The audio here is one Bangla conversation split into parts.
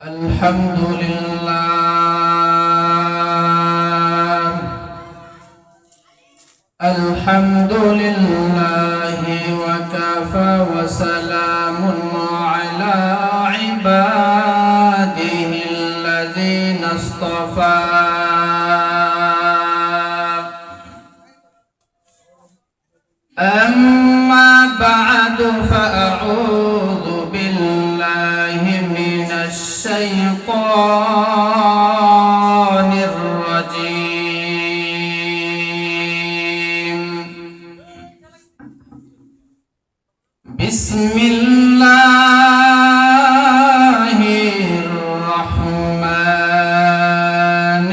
الحمد لله الحمد لله وكفى وسلام على عباده الذين اصطفى أما بعد فأعوذ بالله من الشيطان الرجيم بسم الله الرحمن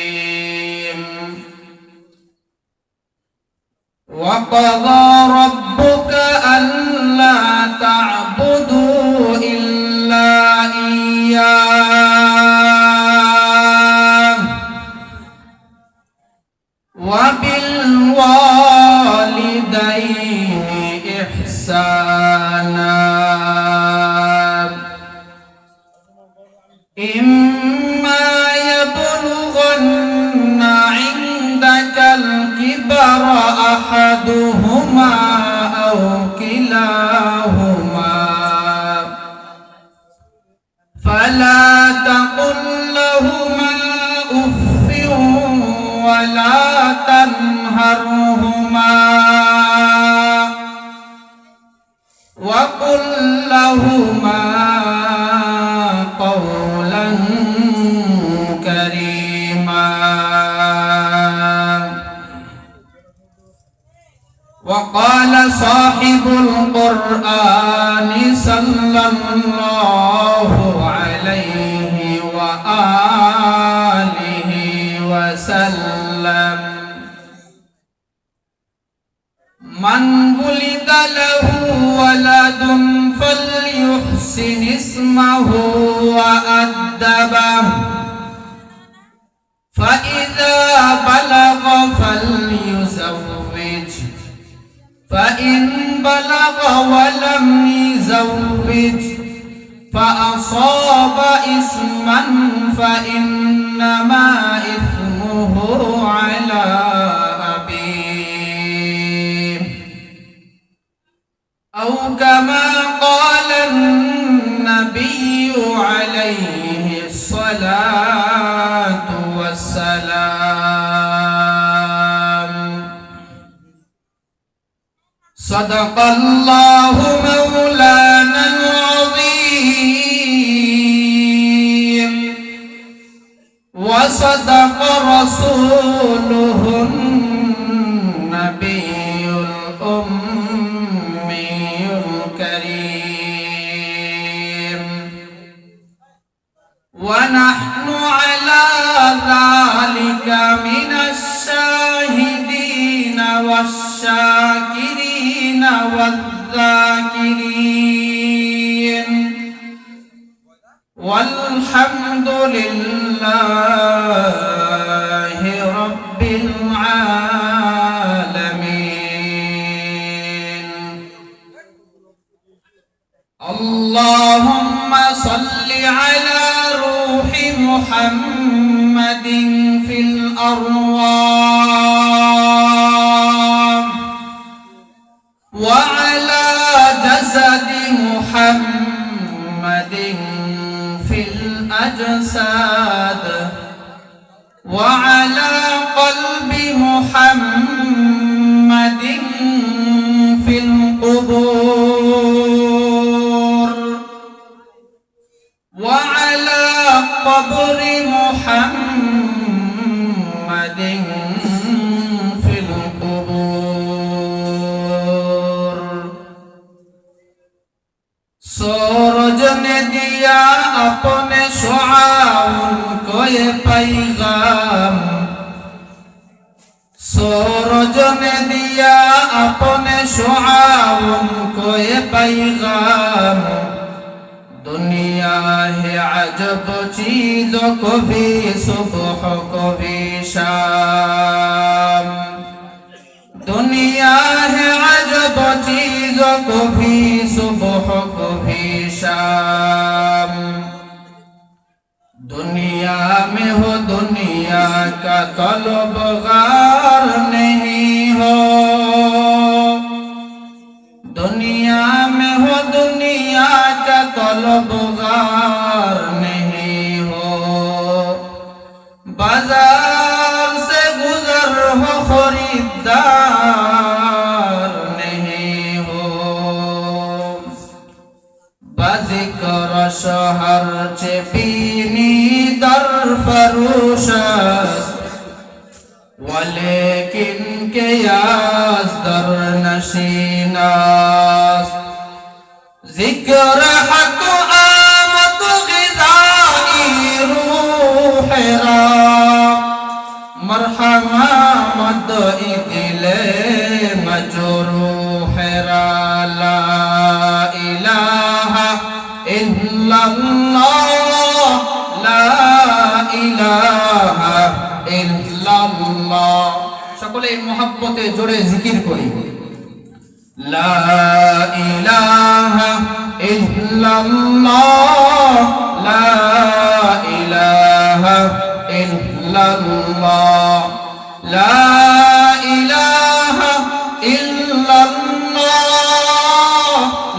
الرحيم وقضى ربك ألا تعبدوا إلا إياه وبالوالدين إحسانا إما يبلغن عندك الكبر أحدهما أو كلاهما فلا تقل لهما أف ولا تنهرهما وقل لهما قولا كريما وقال صاحب القرآن صلى الله عليه وآله وسلم من ولد له ولد فليحسن اسمه وأدبه فإذا بلغ فليزوج فإن بلغ ولم يزوج فأصاب إثما فإنما إثمه على أبيه أو كما قال النبي عليه الصلاة والسلام صدق الله مولانا العظيم وصدق رسوله النبي الأمي الكريم ونحن على ذلك من الشاهدين والشاكرين والذاكرين والحمد لله رب العالمين اللهم صل على روح محمد في الأرواح وعلى جسد محمد في الأجساد وعلى قلب محمد في القبور وعلى قبر محمد في القبور सूरज ने दिया अपने शुआओं को ये पैगाम सूरज ने दिया अपने शुआओं को ये पैगाम दुनिया है अजब चीजों को भी सुबह को भी शाम दुनिया है अजब चीज कभी सुबह कभी शाम। दुनिया में हो दुनिया का तलबगार नहीं हो, दुनिया में हो दुनिया का तलबगार नहीं हो। बाजार से गुजर हो खरीदार नहीं हो। बाजिकर शहर चे बीनी दर फरोश است، वलेकिन के याज दर नशीन است। ذکر حق آمد غذائی روح را، مرحمہ مدعی دل مجروح را۔ لا الہ الا اللہ، لا الہ الا اللہ۔ সকলে মোহাব্বতে জোরে জিকির করি। লা ইলাহা ইল্লাল্লাহ, লা ইলাহা ইল্লাল্লাহ, লা ইলাহা ইল্লাল্লাহ,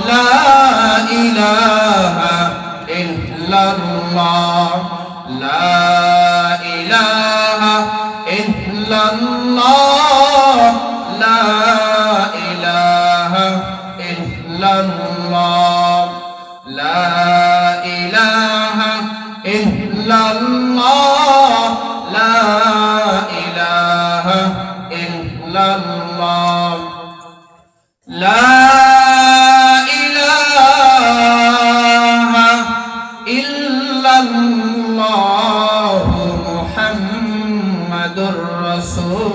লা ইলাহা ইল্লাল্লাহ, লা ইলাহা ইল্লাল্লাহ, লা ইলাহা ইল্লাল্লাহ, লা ইলাহা ইল্লাল্লাহ, লা ইলাহা ইল্লাল্লাহ, লা ইলাহা ইল্লাল্লাহ মুহাম্মাদুর রাসূলুল্লাহ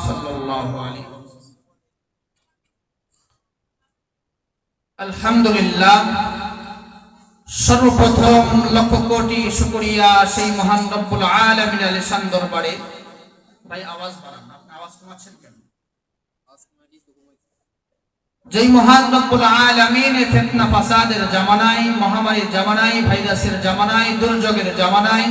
সাল্লাল্লাহু আলাইহি ওয়াসাল্লাম। আলহামদুলিল্লাহ, সর্বপ্রথম লক্ষ কোটি শুকরিয়া সেই মহান রব্বুল আলামিনের আলিশান দরবারে। ভাই আওয়াজ বাড়ান, আপনি আওয়াজ কমাচ্ছেন কেন? যেই মহান রব্বুল আলামিন ফিতনা ফাসাদের জামানায়, মহামারীর জামানায়, ভাইরাসের জামানায়, দুর্যোগের জামানায়,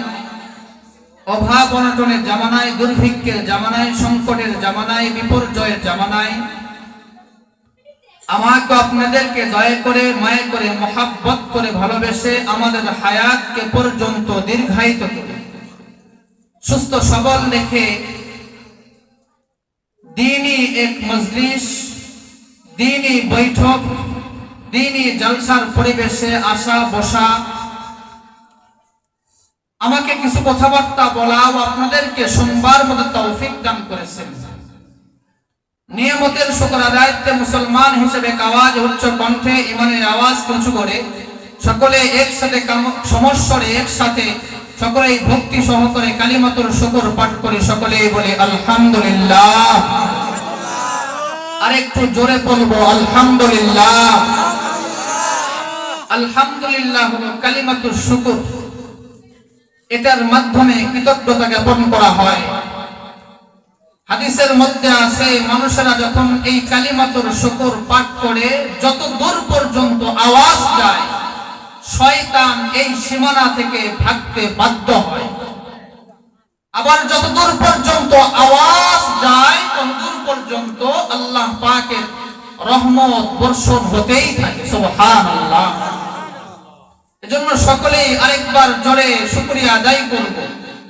অভাব অনটনের জামানায়, দুর্ভিক্ষের জামানায়, সংকটের জামানায়, বিপর্যয়ের জামানায় আমাকে আপনাদেরকে দয়া করে, মায়া করে, মহাব্বত করে, ভালোবেসে আমাদের হায়াতকে পর্যন্ত দীর্ঘায়িত করে সুস্থ সবল রেখে দ্বীনি এক মজলিস, দ্বীনি বৈঠক, দ্বীনি জলসার পরিবেশে আসা বসা, আমাকে কিছু কথাবার্তা বলা ও আপনাদেরকে শুনবার মতো তৌফিক দান করেছেন। নিয়ামতের শুকর আদায়তে মুসলমান হিসেবে আওয়াজ উচ্চ কণ্ঠে ইমানের আওয়াজ উঁচু করে সকলে একসাথে সমস্বরে একসাথে সকলেই ভক্তি সহকারে কালিমাতুর শুকর পাঠ করে সকলেই বলে আলহামদুলিল্লাহ। আরেকটু জোরে বলবো আলহামদুলিল্লাহ। আলহামদুলিল্লাহ হলো কালিমাতুর শুকর, এটার মাধ্যমে কৃতজ্ঞতা জ্ঞাপন করা হয়। হাদিসের মধ্যে আছে মানুষেরা যখন এই কালিমাতুর শুকর পাঠ করে যত দূর পর্যন্ত আওয়াজ যায় শয়তান এই সীমানা থেকে ভাগতে বাধ্য হয়। আবার যত দূর পর্যন্ত আওয়াজ যায় তত দূর পর্যন্ত আল্লাহ পাকের রহমত বর্ষণ হতেই থাকে। সুবহানাল্লাহ। এজন্য সকলেই আরেকবার জোরে শুকরিয়া আদায় করব।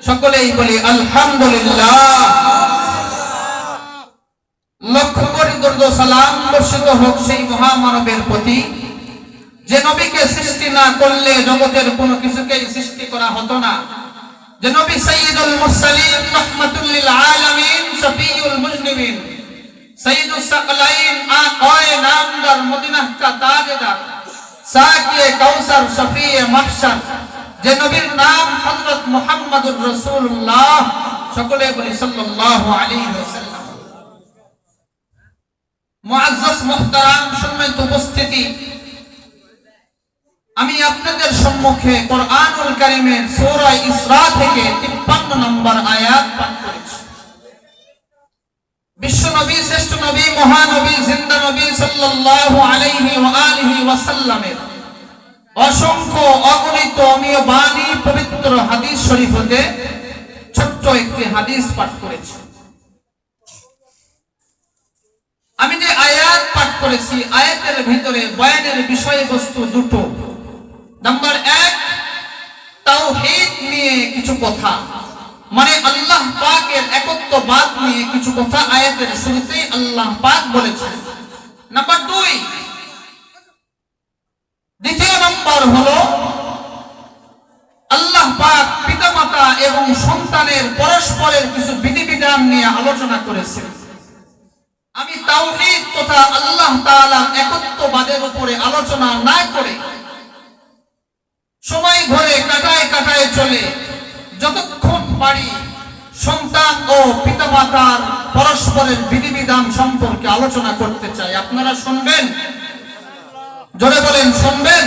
সকলেই বলি আলহামদুলিল্লাহ। লক্ষ কোটি দরুদ ও সালাম বর্ষিত হোক সেই মহামানবের প্রতি যে নবীকে সৃষ্টি না করলে জগতের কোনো কিছুকেই সৃষ্টি করা হতো না। যে নবী সাইয়্যিদুল মুরসালিন রাহমাতুল লিল আলামিন শফিউল মুজনিবিন সাইয়্যিদুস সাকলাইন আয়ে নামদার মদিনাহ কা তাজদার সাকিয়ে কাউসার শফিয়ে মাহশর, যে নবীর নাম হযরত মুহাম্মদুর রাসূলুল্লাহ। সকলে বলি সাল্লাল্লাহু আলাইহি ওয়াসাল্লাম। মুআজ্জাজ মুহতারাম সম্মানিত উপস্থিতি, আমি আপনাদের সম্মুখে কোরআনুল কারীমের সূরা ইসরা থেকে 53 নম্বর আয়াত পাঠ করেছি। বিশ্ব বিশ্ব নবী, শ্রেষ্ঠ নবী, মহানবী, জিন্দা নবী সাল্লাল্লাহু আলাইহি ওয়া আলিহি ওয়াসাল্লামের অসংখ্য অগণিত অমীয় বাণী পবিত্র হাদিস শরীফ হতে ছোট্ট একটি হাদিস পাঠ করেছি। আমি যে আয়াত পাঠ করেছি, আয়াতের ভিতরে বয়ানের বিষয়বস্তু দুটো। নাম্বার 1, তাওহীদ নিয়ে কিছু কথা, মানে আল্লাহ পাকের একত্ববাদ নিয়ে কিছু কথা আয়াতের শুরুতেই আল্লাহ পাক বলেছেন। নাম্বার 2, দ্বিতীয় নাম্বার হলো আল্লাহ পাক পিতামাতা এবং সন্তানের পরস্পরের কিছু বিধিবিধান নিয়ে আলোচনা করেছেন। আমি তাওহীদ তথা আল্লাহ তাআলার একত্ববাদের উপরে আলোচনা না করে সময় ধরে কাটায় চলে যতক্ষণ পারি সন্তান ও পিতামাতার পরস্পরের বিধিবিধান সম্পর্কে আলোচনা করতে চাই। আপনারা শুনবেন? জোরে বলেন, শুনবেন?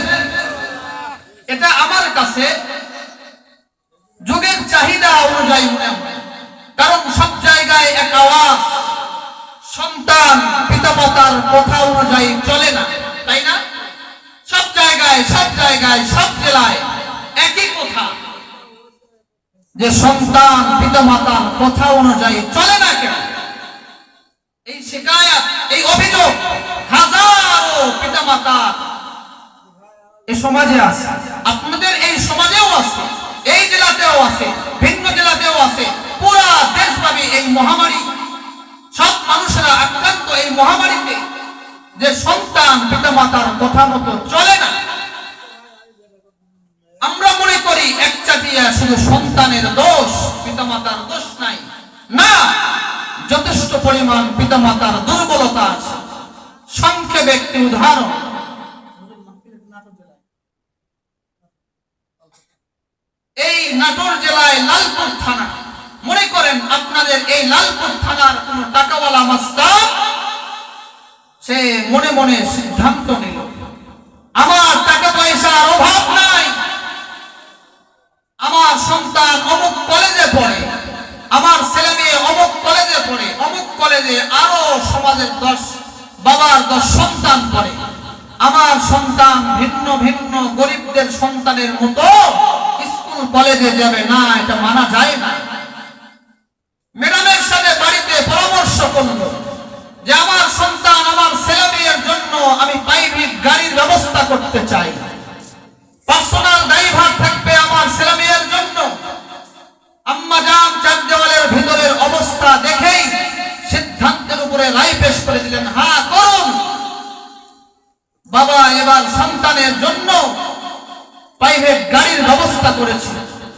এটা আমার কাছে যুগের চাহিদা অনুযায়ী মনে হয়, কারণ সব জায়গায় এক আওয়াজ, সন্তান পিতামাতার কথা অনুযায়ী চলে না, তাই না? সব জায়গায় সব জেলায় একই কথা, যে সন্তান পিতামাতার কথা অনুযায়ী চলে না কেন? এই শিকায়াত, এই অভিযোগ হাজারো পিতামাতা এই সমাজে আছে, আপনাদের এই সমাজেও আছে, এই জেলাতেও আছে, ভিন্ন জেলাতেও আছে, পুরা দেশব্যাপী এই মহামারী, সব মানুষেরা আক্রান্ত এই মহামারীতে, যে সন্তান পিতামাতার কথা মতো চলে না। আমরা মনে করি একচাটিয়া শুধু সন্তানের দোষ, পিতামাতার দোষ নাই। না, যথেষ্ট পরিমাণ পিতামাতার দুর্বলতা আছে। সংক্ষেপে একটি উদাহরণ, এই নাটোর জেলায় লালপুর থানা, মনে করেন আপনাদের এই লালপুর থানার কোন টাকাওয়ালা মাস্টার সে মনে মনে সিদ্ধান্ত নিল, আমার টাকা পয়সার অভাব নাই, আমার সন্তান অমুক কলেজে পড়ে, আমার ছেলে মেয়ে অমুক কলেজে পড়ে, অমুক কলেজে আরো সমাজের 10 বাবার 10 সন্তান পড়ে, আমার সন্তান ভিন্ন ভিন্ন গরিবদের সন্তানের মতো স্কুল কলেজে যাবে না, এটা মানা যায় না। ম্যাডামের সাথে বাড়িতে পরামর্শ করলো যে আমার সন্তান, আমার ছেলে মেয়ের জন্য আমি প্রাইভেট গাড়ির ব্যবস্থা করতে চাই, পার্সোনাল ড্রাইভার থাকবে আমার ছেলে মেয়ের জন্য। আম্মা জান চার দেওয়ালের ভিতরের অবস্থা দেখেই সিদ্ধান্তের উপরে রায় পেশ করে দিলেন, হ্যাঁ করুন বাবা, এবার সন্তানের জন্য প্রাইভেট গাড়ির ব্যবস্থা করেছি,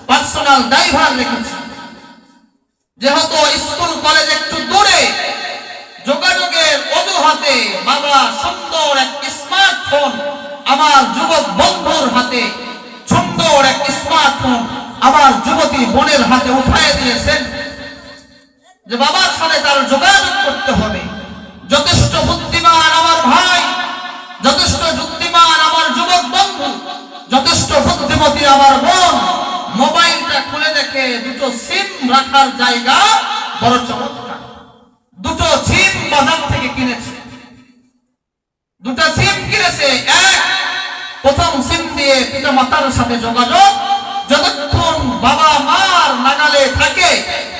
পার্সোনাল ড্রাইভার রেখেছি। যেহেতু স্কুল কলেজ একটু দূরে, যোগাযোগের অজুহাতে বাবা সুন্দর এক স্মার্টফোন আমার যুবক বন্ধুর হাতে, সুন্দর এক স্মার্টফোন আমার যুবতী বোনের হাতে উঠায় দিয়েছেন, যে বাবার সাথে তার যোগাযোগ করতে হবে। যথেষ্ট বুদ্ধিমান আমার ভাই, যথেষ্ট যুক্তিমান আমার যুবক বন্ধু, যথেষ্ট বুদ্ধিমতী আমার বোন মোবাইলটা খুলে দেখে দুটো সিম রাখার জায়গা বড় চমৎকার। দুটো সিম বাজার থেকে কিনেছে, দুটো সিম কিনেছে। প্রথম সিম দিয়ে পিতা মাতার সাথে যোগাযোগ যতক্ষণ বাবা মার নাগালে থাকে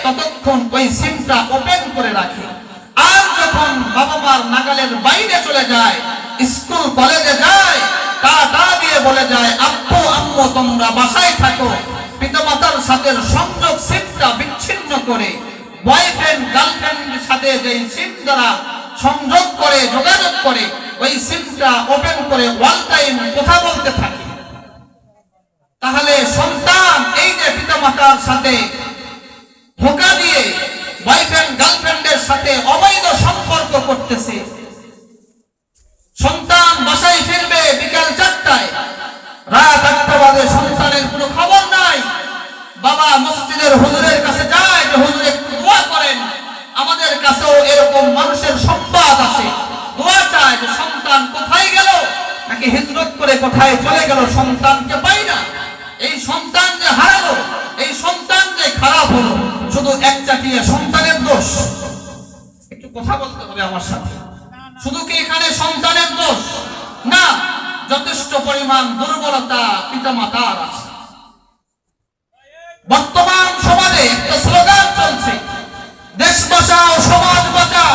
ততক্ষণ ওই সিমটা ওপেন করে রাখে, আর যখন বাবা মার নাগালের বাইরে চলে যায়, স্কুল কলেজে যায়, টাটা দিয়ে বলে যায় আব্বু আম্মু তোমরা বাসায় থাকো, পিতামাতার সাথে সংযোগ সিমটা বিচ্ছিন্ন করে বয়ফ্রেন্ড গার্লফ্রেন্ডের সাথে যেই সিম দ্বারা সংযোগ করে যোগাযোগ করে ওই সিমটা ওপেন করে ওয়াল টাইম কথা বলতে থাকে। তাহলে সন্তান এই যে পিতামাতার সাথে ধোঁকা দিয়ে বয়ফ্রেন্ড গার্লফ্রেন্ডের সাথে অবৈধ সম্পর্ক করতেছে, সন্তান বাসায় ফিরবে বিকাল 4টায়, রাত 8টা বাজে সন্তানের কোনো খবর নাই। বাবা মসজিদের হুজুরের কাছে যায় যে হুজুর একটু দোয়া করেন, আমাদের কাছেও এরকম মানুষের সংবাদ আসে, দোয়া চায় যে সন্তান কোথায় গেল, নাকি হিজরত করে কোথায় চলে গেল, সন্তানকে পাই না। এই সন্তান যে হারালো, এই সন্তান যে খারাপ হলো, শুধু একচাটিয়া সন্তানের দোষ। একটু কথা বলতে হবে আমার সাথে। শুধু কি এখানে সন্তানের দোষ না, যথেষ্ট পরিমাণ দুর্বলতা পিতামাতার আছে। বর্তমান সমাজে একটা স্লোগান চলছে, দেশ বাঁচাও সমাজ বাঁচাও।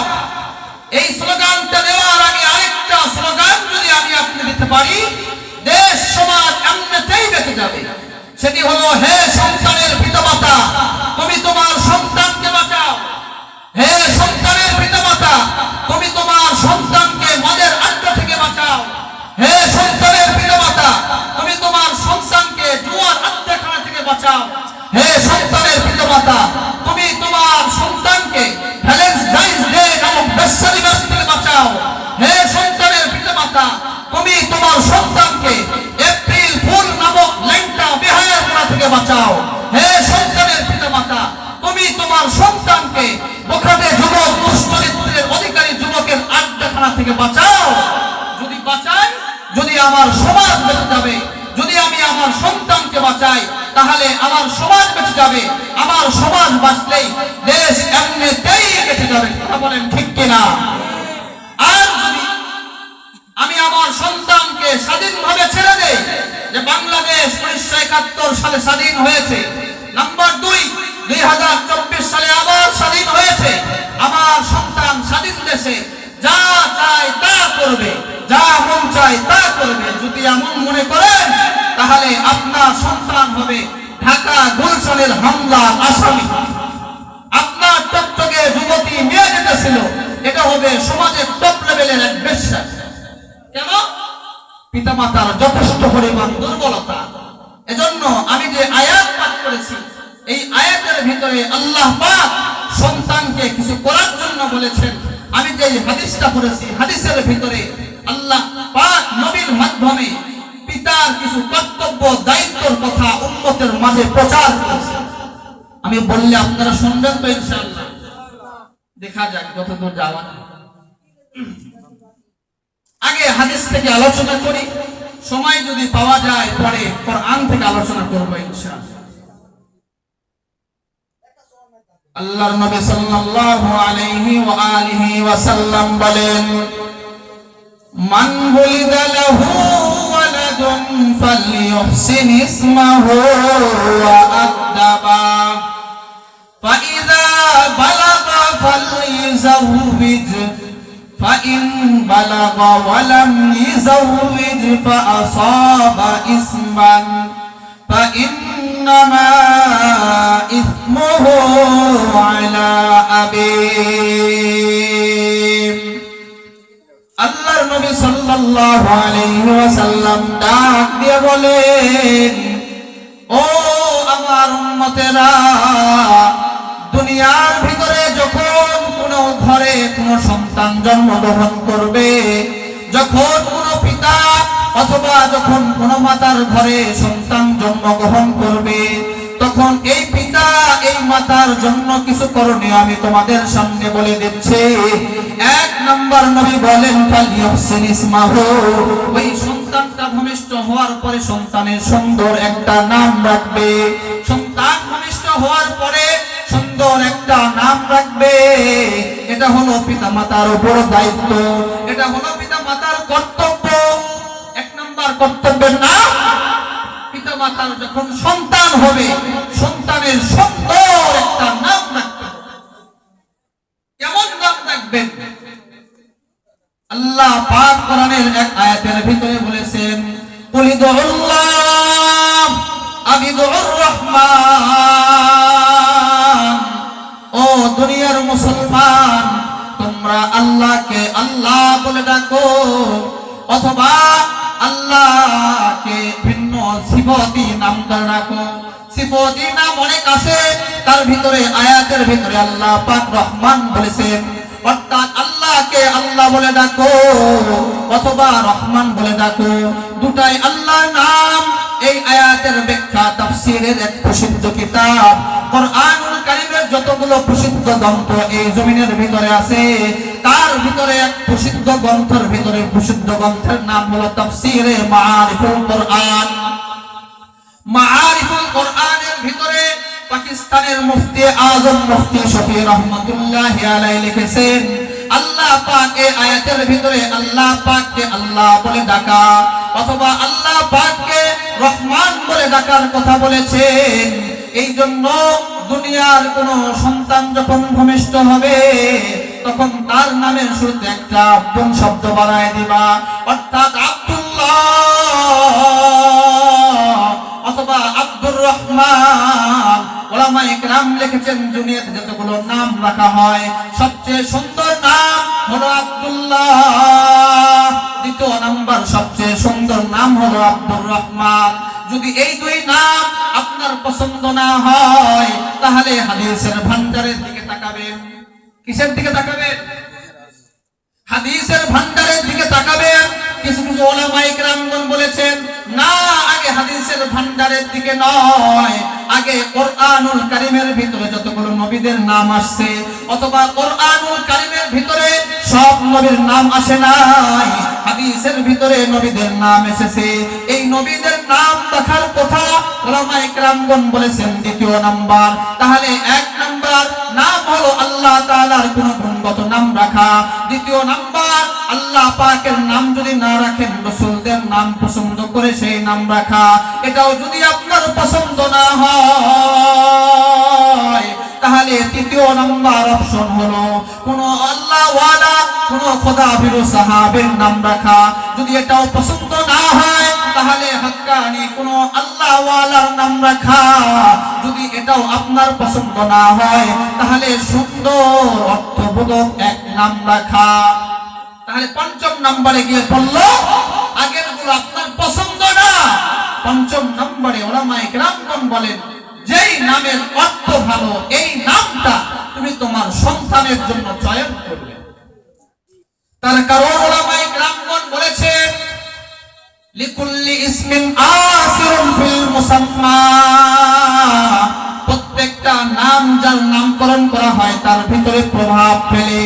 এই স্লোগানটা দেওয়ার আগে আরেকটা স্লোগান যদি আমি আপনি দিতে পারি, দেশ সমাজ এমনিতেই বেঁচে যাবে। সেটি হলো, হে সন্তানের পিতামাতা, তুমি তোমার সন্তানকে বাঁচাও। হে সন্তানের পিতামাতা, তুমি তোমার সন্তানকে মদের আড্ডা থেকে বাঁচাও। হে সন্তানের পিতামাতা, তুমি তোমার সন্তানকে জুয়ার আড্ডাখানা থেকে বাঁচাও। হে সন্তানের পিতামাতা, তুমি তোমার সন্তানকে ভ্যালেন্টাইন্স ডে নামক বেশ্যারিবাস থেকে বাঁচাও। হে সন্তানের পিতামাতা, তুমি তোমার সন্তানকে এপ্রিল ফুল নামক ল্যাংটা বেহায়াপনা থেকে বাঁচাও। হে সন্তানের পিতামাতা, তুমি তোমার সন্তানকে বখাটে যুবক দুশ্চরিত্রের অধিকারী যুবকের আড্ডাখানা থেকে বাঁচাও। যদি বাঁচাই, যদি আমার সমাজ বেঁচে যাবে। যদি আমি আমার সন্তানকে বাঁচাই, তাহলে আমার সমাজ বেঁচে যাবে। আমার সমাজ বাঁচলেই দেশ এমনিতেই বেঁচে যাবে। কথা বলেন ঠিক কিনা? আর যদি আমি আমার সন্তানকে স্বাধীনভাবে ছেড়ে দেই, যে বাংলাদেশ 1971 সালে স্বাধীন হয়েছে, নাম্বার 2 2024 সালে আবার স্বাধীন হয়েছে, আমার সন্তান স্বাধীন দেশে যা চায় তা করবে, যা মন চায় তা করবে, যদি এমন মনে করেন, তাহলে আপনার সন্তান হবে ঢাকা গুলশানের হামলার আসামি। আপনার টকটকে যুবতী মেয়ে যেটা ছিল, এটা হবে সমাজের টপ লেভেলের এক বেশ্যা। কেন? পিতামাতার যথেষ্ট পরিমাণ দুর্বলতা। এজন্য আমি যে আয়াত পাঠ করেছি, এই আয়াতের ভিতরে আল্লাহ পাক সন্তানকে কিছু করার জন্য বলেছেন। আমি যে হাদিসটা পড়েছি, হাদিসের ভিতরে আল্লাহ পাক নবীর মাধ্যমে পিতার কিছু কর্তব্য দায়িত্বের কথা উম্মতের মাঝে প্রচার করেছেন। আমি বললে আপনারা শুনবেন তো ইনশাআল্লাহ? দেখা যাক যতদূর যাওয়া। আগে হাদিস থেকে আলোচনা করি, সময় যদি পাওয়া যায় পরে কোরআন থেকে আলোচনা করব ইনশাআল্লাহ। আল্লাহর নবী সাল্লাল্লাহু আলাইহি ওয়া আলিহি ওয়াসাল্লাম বলেন, মান বুলিদা লাহু ওয়ালাদুন ফালইউহসিন ইসমাহু ওয়া আদাবা ফাইযা বালাগা ফালইউযাওবিজ ফাইন বালাগা ওয়া লাম ইউযাওবিজ ফাআসাবা ইসমান ফাইন্নামা ইসমুহু আলা আবিহি। আল্লাহর নবী সাল্লাল্লাহু আলাইহি ওয়াসাল্লাম ডাক দিয়ে বলেন, ও আমার উম্মতেরা, দুনিয়ার ভিতরে যখন কোনো ঘরে কোনো সন্তান জন্মগ্রহণ করবে, যখন কোনো পিতা অথবা যখন কোনো মাতার ঘরে সন্তান জন্মগ্রহণ করবে, তখন এই পিতা এই মাতার জন্য কিছু করণীয় আমি তোমাদের সামনে বলে দিচ্ছি। এক নাম্বার নবী বলেন, ফালইউহসিন ইসমাহু, ওই সন্তানটা ভূমিষ্ঠ হওয়ার পরে সন্তানের সুন্দর একটা নাম রাখবে। সন্তান ভূমিষ্ঠ হওয়ার পরে সুন্দর একটা নাম রাখবে। এটা হলো পিতামাতার উপর দায়িত্ব, এটা হলো পিতামাতার কর্তব্য। এক নাম্বার কর্তব্যের নাম, পিতামাতার যখন সন্তান হবে, সন্তানের সুন্দর একটা নাম রাখতে হবে। কেমন নাম রাখবেন? আল্লাহ পাক কোরআনের এক আয়াতের ভিতরে বলেছেন, কুলিদুল্লাহ আবিদুর রহমান। ও দুনিয়ার মুসলমান, তোমরা আল্লাহকে আল্লাহ বলে ডাকো, অথবা আল্লাহকে ভিন্ন সিফতি নাম ধরে রাখো। সিফতি নাম অনেক আছে, তার ভিতরে আয়াতের ভিতরে আল্লাহ পাক রহমান বলেছেন, অর্থাৎ আল্লাহকে আল্লাহ বলে ডাকো অথবা রহমান বলে ডাকো, দুটাই আল্লাহর নাম। এই আয়াতের ব্যাখ্যা তাফসীরের এক প্রসিদ্ধ কিতাব কোরআনুল কারীমের যতগুলো প্রসিদ্ধ গ্রন্থ এই জমিনের ভিতরে আছে, তার ভিতরে এক প্রসিদ্ধ গ্রন্থের ভিতরে প্রসিদ্ধ গ্রন্থের নাম হলো তাফসীরে মাআরিফুল কোরআন। মাআরিফুল কোরআনের ভিতরে পাকিস্তানের মুফতি আজম মুফতি শফি রহমাতুল্লাহি আলাইহি লিখেছেন, আল্লাহ পাক এই আয়াতের ভিতরে আল্লাহ পাককে আল্লাহ বলে ডাকা অথবা আল্লাহ পাককে রহমান বলে ডাকার কথা বলেছেন। এই জন্য দুনিয়ার কোন সন্তান যখন ভূমিষ্ঠ হবে তখন তার নামের শুরুতে একটা বোন শব্দ বাড়ায় দিবা, অর্থাৎ আব্দুল্লাহ অথবা আব্দুর রহমান। উলামায়ে কেরাম লিখেছেন দুনিয়াতে যতগুলো নাম রাখা হয় সবচেয়ে সুন্দর নাম হলো আব্দুল্লাহ, দ্বিতীয় নাম্বার সবচেয়ে সুন্দর নাম হলো আব্দুর রহমান। যদি এই দুই নাম আপনার পছন্দ না হয় তাহলে হাদিসের ভান্ডারের দিকে তাকাবেন। কিসের দিকে তাকাবেন? হাদিসের ভান্ডারের দিকে তাকাবেন। কিছু কিছু উলামায়ে কেরামগণ বলেছেন না, আগে হাদিসের ভান্ডারের দিকে নয়, আগে কোরআনুল কারীমের ভিতরে যতগুলো নবীদের নাম আসছে অথবা কোরআনুল কারীমের ভিতরে সব নবীর নাম আসে নাই, হাদিসের ভিতরে নবীদের নাম এসেছে, এই নবীদের নাম দেখার কথা উলামায়ে কেরামগণ বলেছেন দ্বিতীয় নাম্বার। তাহলে এক নাম্বার নাম হলো আল্লাহ তাআলার কোন গুণগত নাম রাখা, দ্বিতীয় নাম্বার আল্লাহ পাকের নাম যদি না রাখেন রাসূলদের নাম পছন্দ করে সেই নাম রাখা। এটাও যদি আপনার পছন্দ না হয় তাহলে তৃতীয় নাম্বার অপশন হলো কোন আল্লাহ ওয়ালা কোন খোদা ভীরু সাহাবীর নাম রাখা। যদি এটাও পছন্দ না হয় তাহলে হাক্কানি কোন আল্লাহ ওয়ালার নাম রাখা। যদি এটাও আপনার পছন্দ না হয় তাহলে সুন্দর অর্থবোধক এক নাম রাখা। তাহলে পঞ্চম নম্বরে গিয়ে পড়ল আগের গুলো আপনার পছন্দ না, পঞ্চম নম্বরে উলামায়ে কেরামগণ বলেন যেই নামের অর্থ ভালো এই নামটা তুমি তোমার সন্তানের জন্য চয়ন করবে। তার কারণ উলামায়ে কেরামগণ বলেছেন লিকুল্লি ইসমিন আসিরুন ফিল মুসাম্মা, প্রত্যেকটা নাম যার নামকরণ করা হয় তার ভিতরে প্রভাব ফেলে।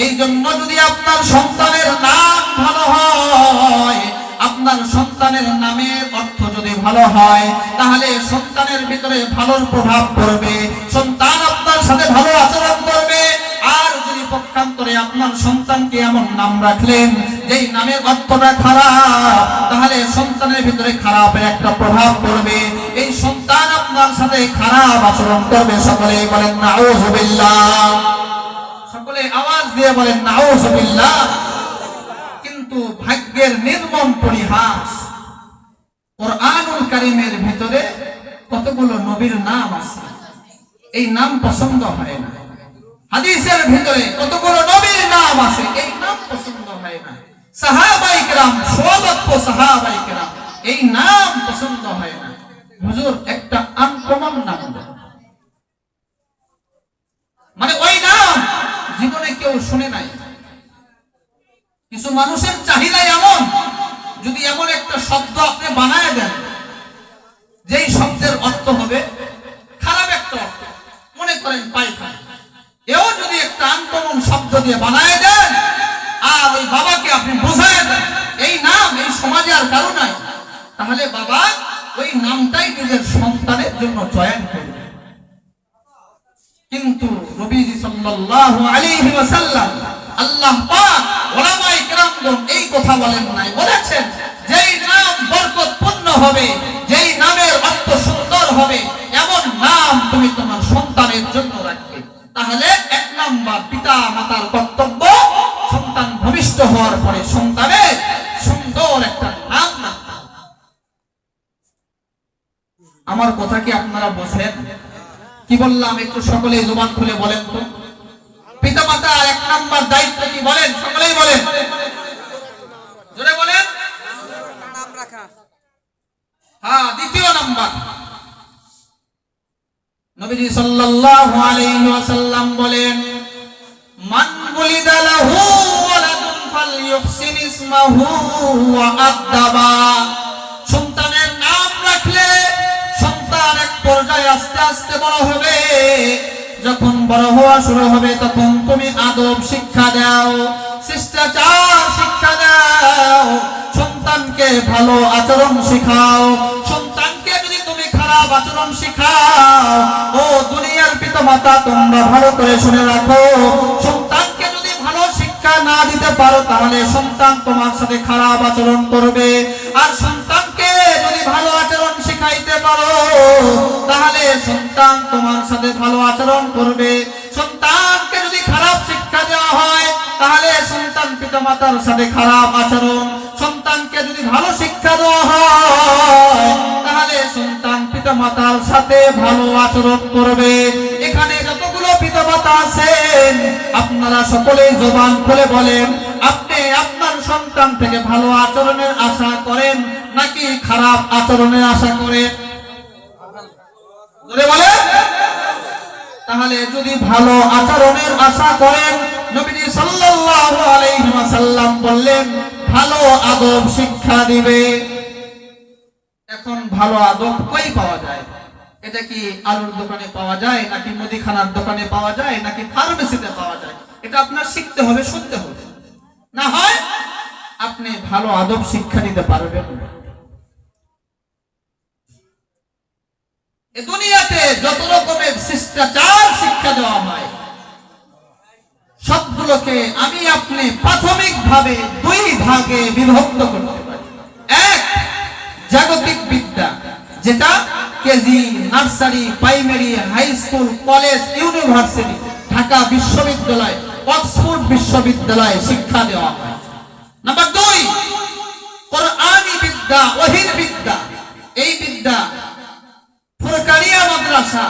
এই জন্য যদি আপনার সন্তানের নাম ভালো হয়, আপনার সন্তানের নামের অর্থ যদি ভালো হয় তাহলে সন্তানের ভিতরে ভালোর প্রভাব পড়বে, সন্তান আপনার সাথে ভালো আচরণ করবে। আর যদি পক্ষান্তরে আপনার সন্তানকে এমন নাম রাখলেন যেই নামের অর্থটা খারাপ তাহলে সন্তানের ভিতরে খারাপের একটা প্রভাব পড়বে, এই সন্তান আপনার সাথে খারাপ আচরণ করবে। সকলে বলেন নাউযুবিল্লাহ, সকলে আওয়াজ দিয়ে বলেন নাউযুবিল্লাহ। কিন্তু ভাগ্যের নির্মম পরিহাস, কোরআনুল কারীমের ভিতরে কতগুলো নবীর নাম আছে এই নাম পছন্দ হয় না, হাদিসের ভিতরে কতগুলো নবীর নাম আছে এই নাম পছন্দ হয় না, সাহাবায়ে কেরাম 100 লক্ষ সাহাবায়ে কেরাম এই নাম পছন্দ হয় না। হুজুর একটা আনকমন নাম, মানে ওই নাম জীবনে কেউ শুনে নাই। কিছু মানুষের চাহিদা এমন, যদি এমন একটা শব্দ আপনি বানায় দেন যেই শব্দের অর্থ হবে খারাপ একটা অর্থ, মনে করেন পায়খানা, এও যদি একটা আনকমন শব্দ দিয়ে বানায় দেন আর ওই বাবাকে আপনি বোঝায় দেন এই নাম এই সমাজে আর কারো নাই, তাহলে বাবা ওই নামটাই নিজের সন্তানের জন্য চয়ন করবে। কিন্তু নবীজি সাল্লাল্লাহু আলাইহি ওয়াসাল্লাম আল্লাহ পাক উলামায়ে কেরামগণ এই কথা বলেন নাই, বলেছেন যেই নাম বরকতপূর্ণ হবে, যেই নামের অর্থ সুন্দর হবে এমন নাম তুমি তোমার সন্তানের জন্য রাখবে। তাহলে এক নাম্বার পিতা মাতার কর্তব্য সন্তান ভূমিষ্ঠ হওয়ার পরে সন্তানের সুন্দর একটা নাম রাখতে। আমার কথা কি আপনারা বোঝেন? কি বললাম একটু সকলে জবান খুলে বলেন তো। পিতা মাতার এক নাম্বার দায়িত্ব কি বলেন? সকলেই বলেন, জোরে বলেন। নাম রাখা। হ্যাঁ, দ্বিতীয় নাম্বার নবীজি সাল্লাল্লাহু আলাইহি ওয়াসাল্লাম বলেন মান বুলিদা লাহু ওয়ালাদুন ফালইউহসিন ইসমাহু ওয়া আদাবা। সন্তানের নাম রাখলে সন্তান এক পর্যায়ে আস্তে আস্তে বড় হবে, যখন বড় হওয়া শুরু হবে তখন তুমি আদব শিক্ষা দাও, শিষ্টাচার শিক্ষা দাও, সন্তানকে ভালো আচরণ শেখাও। সন্তানকে যদি তুমি খারাপ আচরণ শিখাও। ও দুনিয়ার পিতামাতা, তোমরা ভালো করে শুনে রাখো, সন্তানকে যদি ভালো শিক্ষা না দিতে পারো তাহলে সন্তান তোমার সাথে খারাপ আচরণ করবে। আর সন্তানকে যদি ভালো আচরণ শিখাইতে পারো তাহলে সন্তান তোমার সাথে ভালো আচরণ করবে। সন্তানকে যদি খারাপ শিক্ষা দেওয়া হয় তাহলে সন্তান পিতামাতার সাথে খারাপ আচরণ। সন্তানকে যদি ভালো শিক্ষা দেওয়া হয় তাহলে সন্তান পিতামাতার সাথে ভালো আচরণ করবে। এখানে যতগুলো পিতামাতা আছেন আপনারা সকলেই জবান খুলে বলেন, আপনি আপনার সন্তান থেকে ভালো আচরণের আশা করেন নাকি খারাপ আচরণের আশা করেন? জোরে বলেন। তাহলে যদি ভালো আচরণের আশা করেন, নবীজি সাল্লাল্লাহু আলাইহি ওয়াসাল্লাম বললেন ভালো আদব শিক্ষা দিবে। এখন ভালো আদব কই পাওয়া যায়? এটা কি আলুর দোকানে পাওয়া যায়, নাকি মুদিখানার দোকানে পাওয়া যায়, নাকি ফার্মেসিতে পাওয়া যায়? এটা আপনার শিখতে হবে, শুনতে হবে, না হয় আপনি ভালো আদব শিক্ষা দিতে পারবেন না। এই দুনিয়াতে যত রকমের শিষ্টাচার শিক্ষা দেওয়া হয় সবগুলোকে আমি আপনি প্রাথমিকভাবে দুই ভাগে বিভক্ত করতে পারি। এক, জাগতিক বিদ্যা, যেটা KG, nursery, primary, high school, college, university, Dhaka বিশ্ববিদ্যালয়, অক্সফোর্ড বিশ্ববিদ্যালয়ে শিক্ষা দেওয়া হয়। নাম্বার দুই, কোরআনী বিদ্যা, ওহীর বিদ্যা। এই বিদ্যা ফুরকানিয়া মাদ্রাসা,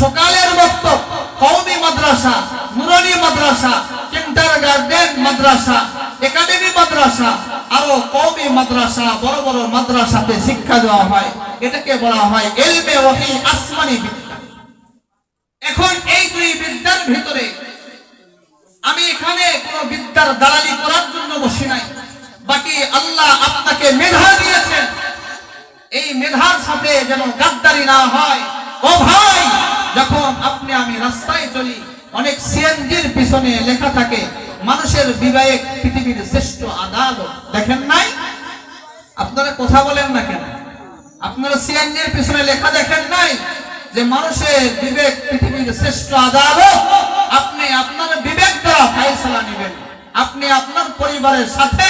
সকালের বক্তব্য, কওমি মাদ্রাসা, নুরানি মাদ্রাসা, কিন্ডারগার্টেন মাদ্রাসা, একাডেমি মাদ্রাসা, আরো কওমি মাদ্রাসা, বড় বড় মাদ্রাসাতে শিক্ষা দেওয়া হয়। এটাকে বলা হয় ইলমে ওহী, আসমানি বিদ্যা। এখন এই দুই বিদ্যার ভিতরে আমি এখানে কোন বিদ্যার দালালি করার জন্য বসি নাই। বাকি আল্লাহ আপনাকে মেধা দিয়েছেন, এই মেধার সাথে যেন গাদ্দারি না হয়। ও ভাই, যখন আপনি আমি রাস্তায় চলি, অনেক সিএনজির পিছনে লেখা থাকে মানুষের বিবেক পৃথিবীর শ্রেষ্ঠ আদালত। দেখেন নাই? আপনারা কথা বলেন না কেন? আপনারা সিএনজির পিছনে লেখা দেখেন নাই যে মানুষের বিবেক পৃথিবীর শ্রেষ্ঠ আদালত? আপনি আপনার বিবেক দ্বারা ফয়সালা নেবেন, আপনি আপনার পরিবারের সাথে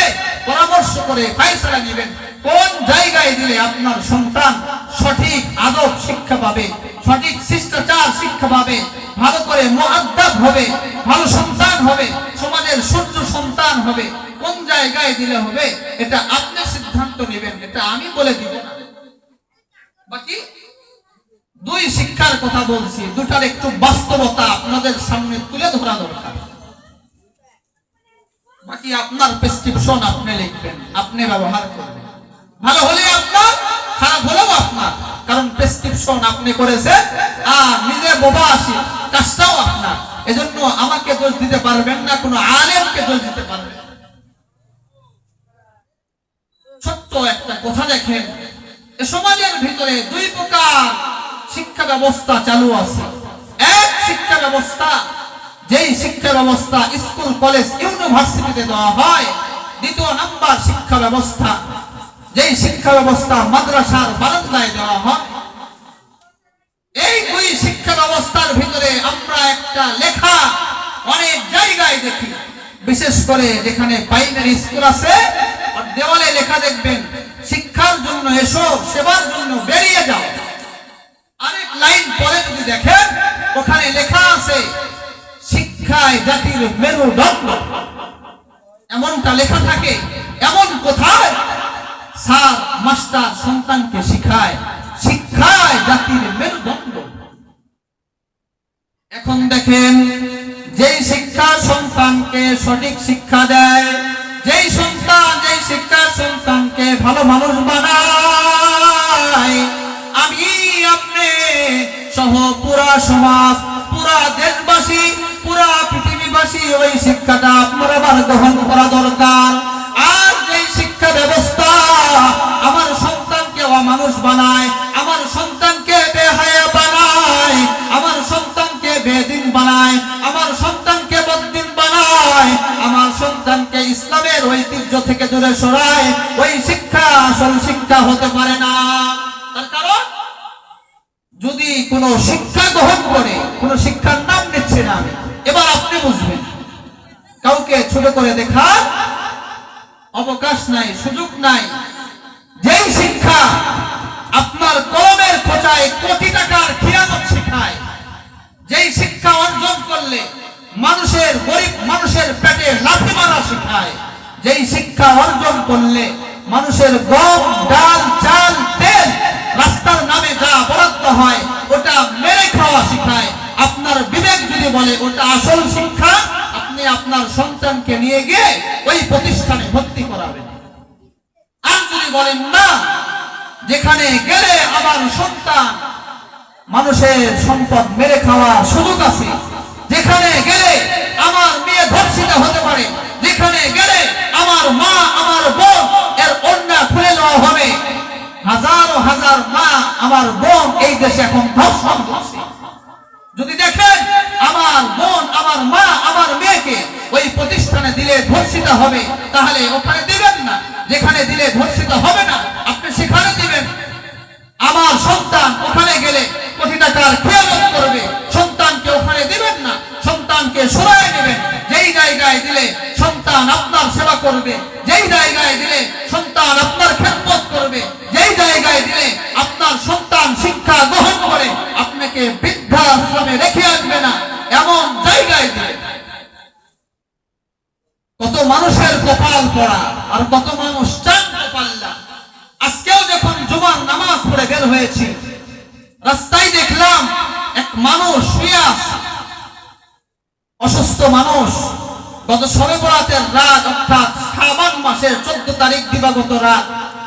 পরামর্শ করে ফয়সালা নেবেন কোন জায়গায় দিলে আপনার সন্তান সঠিক আদব শিক্ষা পাবে, সঠিক শিষ্টাচার শিক্ষা পাবে, ভালো করে মুআদ্দাব হবে, ভালো সন্তান হবে, সমাজের সূর্য সন্তান হবে, কোন জায়গায় দিলে হবে এটা আপনি সিদ্ধান্ত নেবেন, এটা আমি বলে দিব না। বাকি দুই শিক্ষার কথা বলছি, দুটার একটু বাস্তবতা আপনাদের সামনে তুলে ধরা দরকার। বাকি আপনার প্রেসক্রিপশন আপনি লিখবেন, আপনি ব্যবহার করবেন। ভালো হলে আপনার, খারাপ হলেও আপনার, কারণ প্রেসক্রিপশন আপনি করেছেন আর নিজে বোবা আসি, কাজটাও আপনার। এজন্য আমাকে দোষ দিতে পারবেন না, কোনো আলেমকে দোষ দিতে পারবেন। ছোট্ট একটা কথা দেখেন, সমাজের ভিতরে দুই প্রকার শিক্ষা ব্যবস্থা চালু আছে। এক শিক্ষা ব্যবস্থা, যেই শিক্ষা ব্যবস্থা স্কুল, কলেজ, ইউনিভার্সিটিতে দেওয়া হয়। দ্বিতীয় নাম্বার শিক্ষা ব্যবস্থা, যেই শিক্ষা ব্যবস্থা মাদ্রাসার বারান্দায় দেওয়া হয়। এই দুই শিক্ষা ব্যবস্থার ভিতরে আমরা একটা লেখা অনেক জায়গায় দেখি, বিশেষ করে যেখানে প্রাইমারি স্কুল আছে, দেওয়ালে লেখা দেখবেন শিক্ষার জন্য এসো, সেবার জন্য বেরিয়ে যাও। আরেক লাইন পরে যদি দেখেন ওখানে লেখা আছে শিক্ষায় জাতির মেরুদণ্ড। এমনটা লেখা থাকে। এমন কোথায় স্যার মাস্টার সন্তানকে শিখায় শিক্ষায় জাতির মেরুদণ্ড। এখন দেখেন, যেই শিক্ষা সন্তানকে সঠিক শিক্ষা দেয়, যেই সন্তান, যেই শিক্ষা সন্তানকে ভালো মানুষ বানায়, আমি আপনি সহ পুরা সমাজ, পুরা দেশবাসী, পুরা পৃথিবীবাসী ওই শিক্ষাটা আপনার আবার গ্রহণ করা দরকার। আর যেই শিক্ষা ব্যবস্থা আমার সন্তানকে অমানুষ বানায়, আমার সন্তানকে বেহায়া বানায়, আমার সন্তানকে বেদিন বানায়, আমার সন্তানকে বদ্দিন বানায়, আমার সন্তানকে ইসলামের ঐতিহ্য থেকে দূরে সরায়, ওই শিক্ষা আসল শিক্ষা হতে পারে না। তার কারণ যদি কোনো শিক্ষা গ্রহণ করে, কোনো শিক্ষার নাম নিচ্ছে না আমি, এবার আপনি বুঝবেন কাউকে ছোট করে দেখার অবকাশ নাই, সুযোগ নাই। যেই শিক্ষা আপনার কলমের খোঁচায় কোটি টাকার খিয়ানত শেখায়, যেই শিক্ষা অর্জন করলে মানুষের, গরিব মানুষের পেটে লাথি মারা শেখায়, যেই শিক্ষা অর্জন করলে মানুষের গম ডাল চাল তেল রাস্তার নামে যা বরাদ্দ হয় ওটা মেরে খাওয়া শেখায়, আপনার বিবেক যদি বলে ওটা আসল শিক্ষা, আপনি আপনার সন্তানকে নিয়ে গিয়ে ওই প্রতিষ্ঠানে ভর্তি করাবেন। আর যদি বলেন না, যেখানে গেলে আমার সন্তান মানুষের সম্পদ মেরে খাওয়ার সুযোগ আছে, যেখানে গেলে আমার মেয়ে ধর্ষিতা হতে পারে, যেখানে গেলে আমার মা আমার বোন এর অন্যায় খুলে নেওয়া হবে, হাজারো হাজার মা আমার বোন এই দেশে এখন ধর্ষণ হচ্ছে। যদি দেখেন আমার বোন আমার মা আমার মেয়েকে ওই প্রতিষ্ঠানে দিলে ধর্ষিতা হবে, তাহলে ওখানে দিবেন না। যেখানে দিলে ধর্ষিতা হবে না আপনি সেখানে দিবেন। আমার সন্তান ওখানে গেলে কোটি টাকার খেয়ালত করবে, সন্তানকে ওখানে দিবেন না, সন্তানকে সরায় নেবেন। যেই জায়গায় দিলে সন্তান আপনার সেবা করবে, যেই জায়গায় দিলে সন্তান আপনার খেদমত করবে, যেই জায়গায় দিলে আপনার সন্তান শিক্ষা গ্রহণ করে আপনাকে বৃদ্ধাশ্রমে রেখে আসবে না, এমন জায়গায় দিলে। কত মানুষের কপাল পড়া আর কত মানুষ চান কপাল না। আজকেও যখন জুমার নামাজ পড়ে বের হয়েছি, রাস্তায় দেখলাম এক মানুষ শুয়ে আছে, অসুস্থ মানুষ। গত শবে বরাতের রাত, অর্থাৎ শাবান মাসের 14 তারিখ দিবাগত রাত,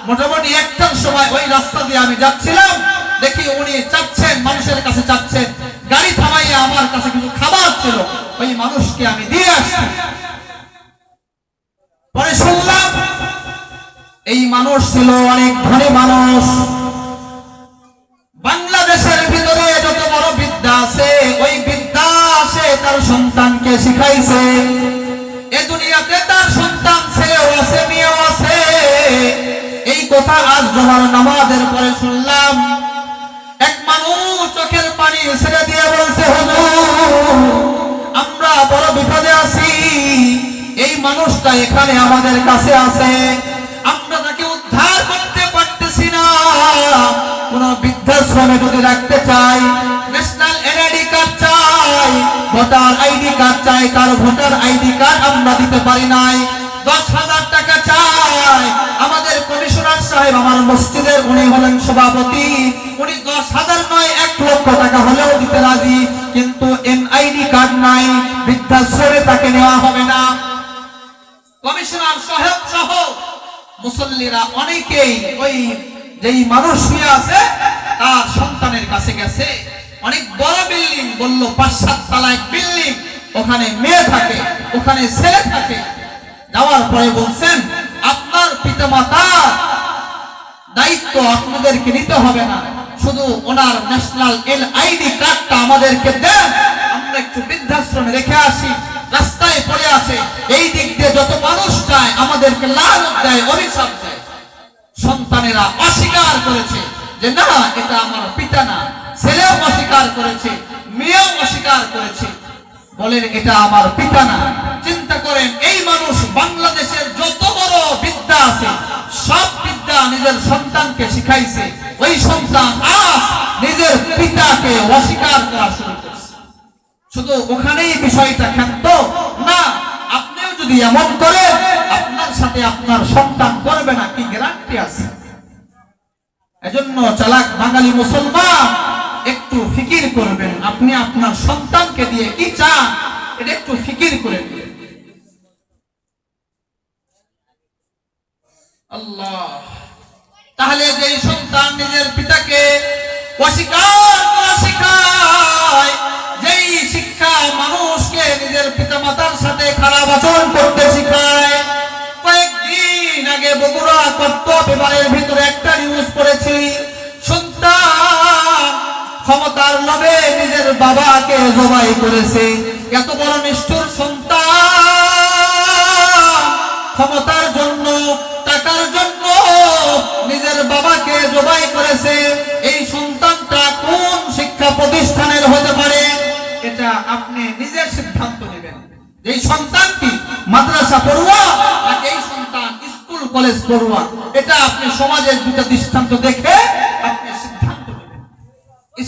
মোটামুটি একটার সময় ওই রাস্তা দিয়ে আমি যাচ্ছিলাম, দেখি উনি চাচ্ছেন, মানুষের কাছে চাচ্ছেন, গাড়ি থামাইয়া আমার কাছে কিছু খাবার ছিল, ওই মানুষকে আমি দিয়ে আসছি। পরে শুনলাম এই মানুষ ছিল অনেক ধনী মানুষ। বাংলাদেশের ভিতরে যত বড় বিদ্যা আছে, ওই বিদ্যা আছে তার সন্তানকে শিখাইছে। এই দুনিয়াতে তার সন্তান ছেলেও আছে মেয়েও আছে। এই কথা আজ জুমার নামাজের পরে শুনলাম। এক মানুষ চোখের পানি ছেড়ে দিয়ে বলছে, হুজুর আমরা বড় বিপদে আছি, এই মানুষটা এখানে আমাদের কাছে আছে, আমরা তাকে উদ্ধার করতে পারতেছি না। কোন বৃদ্ধাশ্রমে যদি রাখতে চাই, ন্যাশনাল এনআইডি কার্ড চাই, ভোটার আইডি কার্ড চাই, কার ভোটার আইডি কার্ড আমরা দিতে পারি নাই, 10,000 টাকা চাই। আমাদের কমিশনার সাহেব, আমার মসজিদের উনি হলেন সভাপতি, উনি 10,000 নয় 1 লক্ষ টাকা হলেও দিতে রাজি, কিন্তু এনআইডি কার্ড নাই, বৃদ্ধাশ্রমে তাকে নেওয়া হবে না। কমিশনার সাহেব সহ মুসল্লিরা অনেকেই ওই যেই মানুষ শুয়ে আছে তার সন্তানের কাছে গেছে। অনেক বড় বিল্ডিং, বলল 5-7 তলা এক বিল্ডিং, ওখানে মেয়ে থাকে, ওখানে ছেলে থাকে। যাওয়ার পরে বলছেন, আপনার পিতামাতার দায়িত্ব আপনাদেরকে নিতে হবে না, শুধু ওনার ন্যাশনাল এনআইডি কার্ডটা আমাদেরকে দেন, আমরা একটু বৃদ্ধাশ্রমে রেখে আসি। রাস্তায় পড়ে আছে, এই দিক দিয়ে যত মানুষ যায় আমাদেরকে লানত দেয়, অভিশাপ দেয়। সন্তানেরা অস্বীকার করেছে যে না, এটা আমার পিতা না। ছেলেও অস্বীকার করেছে, মেয়েও অস্বীকার করেছে, বলেন এটা আমার পিতা না। চিন্তা করেন, এই মানুষ বাংলাদেশের যত বড় বিদ্যা আছে সব বিদ্যা নিজের সন্তানকে শিখাইছে, ওই সন্তান আজ নিজের পিতাকে অস্বীকার করা শুরু করেছে। শুধু ওখানেই বিষয়টা ক্ষান্ত না, আপনিও যদি এমন করেন আপনার সাথে আপনার সন্তান করবে না, কি গ্যারান্টি আছে? এজন্য চালাক বাঙালি মুসলমান একটু ফিকির করবেন, আপনি আপনার সন্তানকে দিয়ে কি চান এটা একটু ফিকির করে দিবেন। আল্লাহ, তাহলে যে সন্তান নিজের পিতাকে অস্বীকার করা শেখায়, যেই শিক্ষা মানুষকে নিজের পিতামাতার সাথে খারাপ আচরণ করতে শেখায়। কয়েকদিন আগে বগুড়া কর্ত পেপারের ভিতরে একটা নিউজ পড়েছি, সন্তান ক্ষমতার লোভে নিজের বাবাকে জবাই করেছে। এত বড় নিষ্ঠুর সন্তান ক্ষমতার জন্য, টাকার জন্য নিজের বাবাকে জবাই করেছে। এই সন্তানটা কোন আপনি নিজে সিদ্ধান্ত নেবেন যে এই সন্তান কি মাদ্রাসা পড়ুয়া নাকি এই সন্তান স্কুল কলেজ পড়ুয়া। এটা আপনি সমাজের দুটো দৃষ্টান্ত দেখে আপনি সিদ্ধান্ত নেবেন।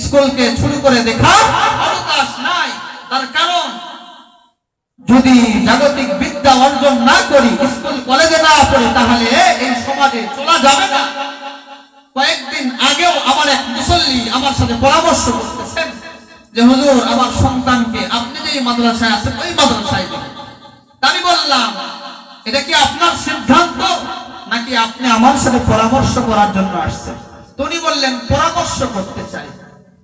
স্কুলকে শুরু করে দেখার অবকাশ নাই, তার কারণ যদি জাগতিক বিদ্যা অর্জন না করি, স্কুল কলেজে না পড়ি, তাহলে এই সমাজে চলা যাবে না। কয়েকদিন আগেও আমার এক মুসল্লি আমার সাথে পরামর্শ করতেছেন যে হুজুর আমার সন্তানকে আপনি যেই মাদ্রাসায় আছেন ওই মাদ্রাসায় দিবেন। আমি বললাম এটা কি আপনার সিদ্ধান্ত নাকি আপনি আমার সাথে পরামর্শ করার জন্য আসছেন? উনি বললেন পরামর্শ করতে চাই।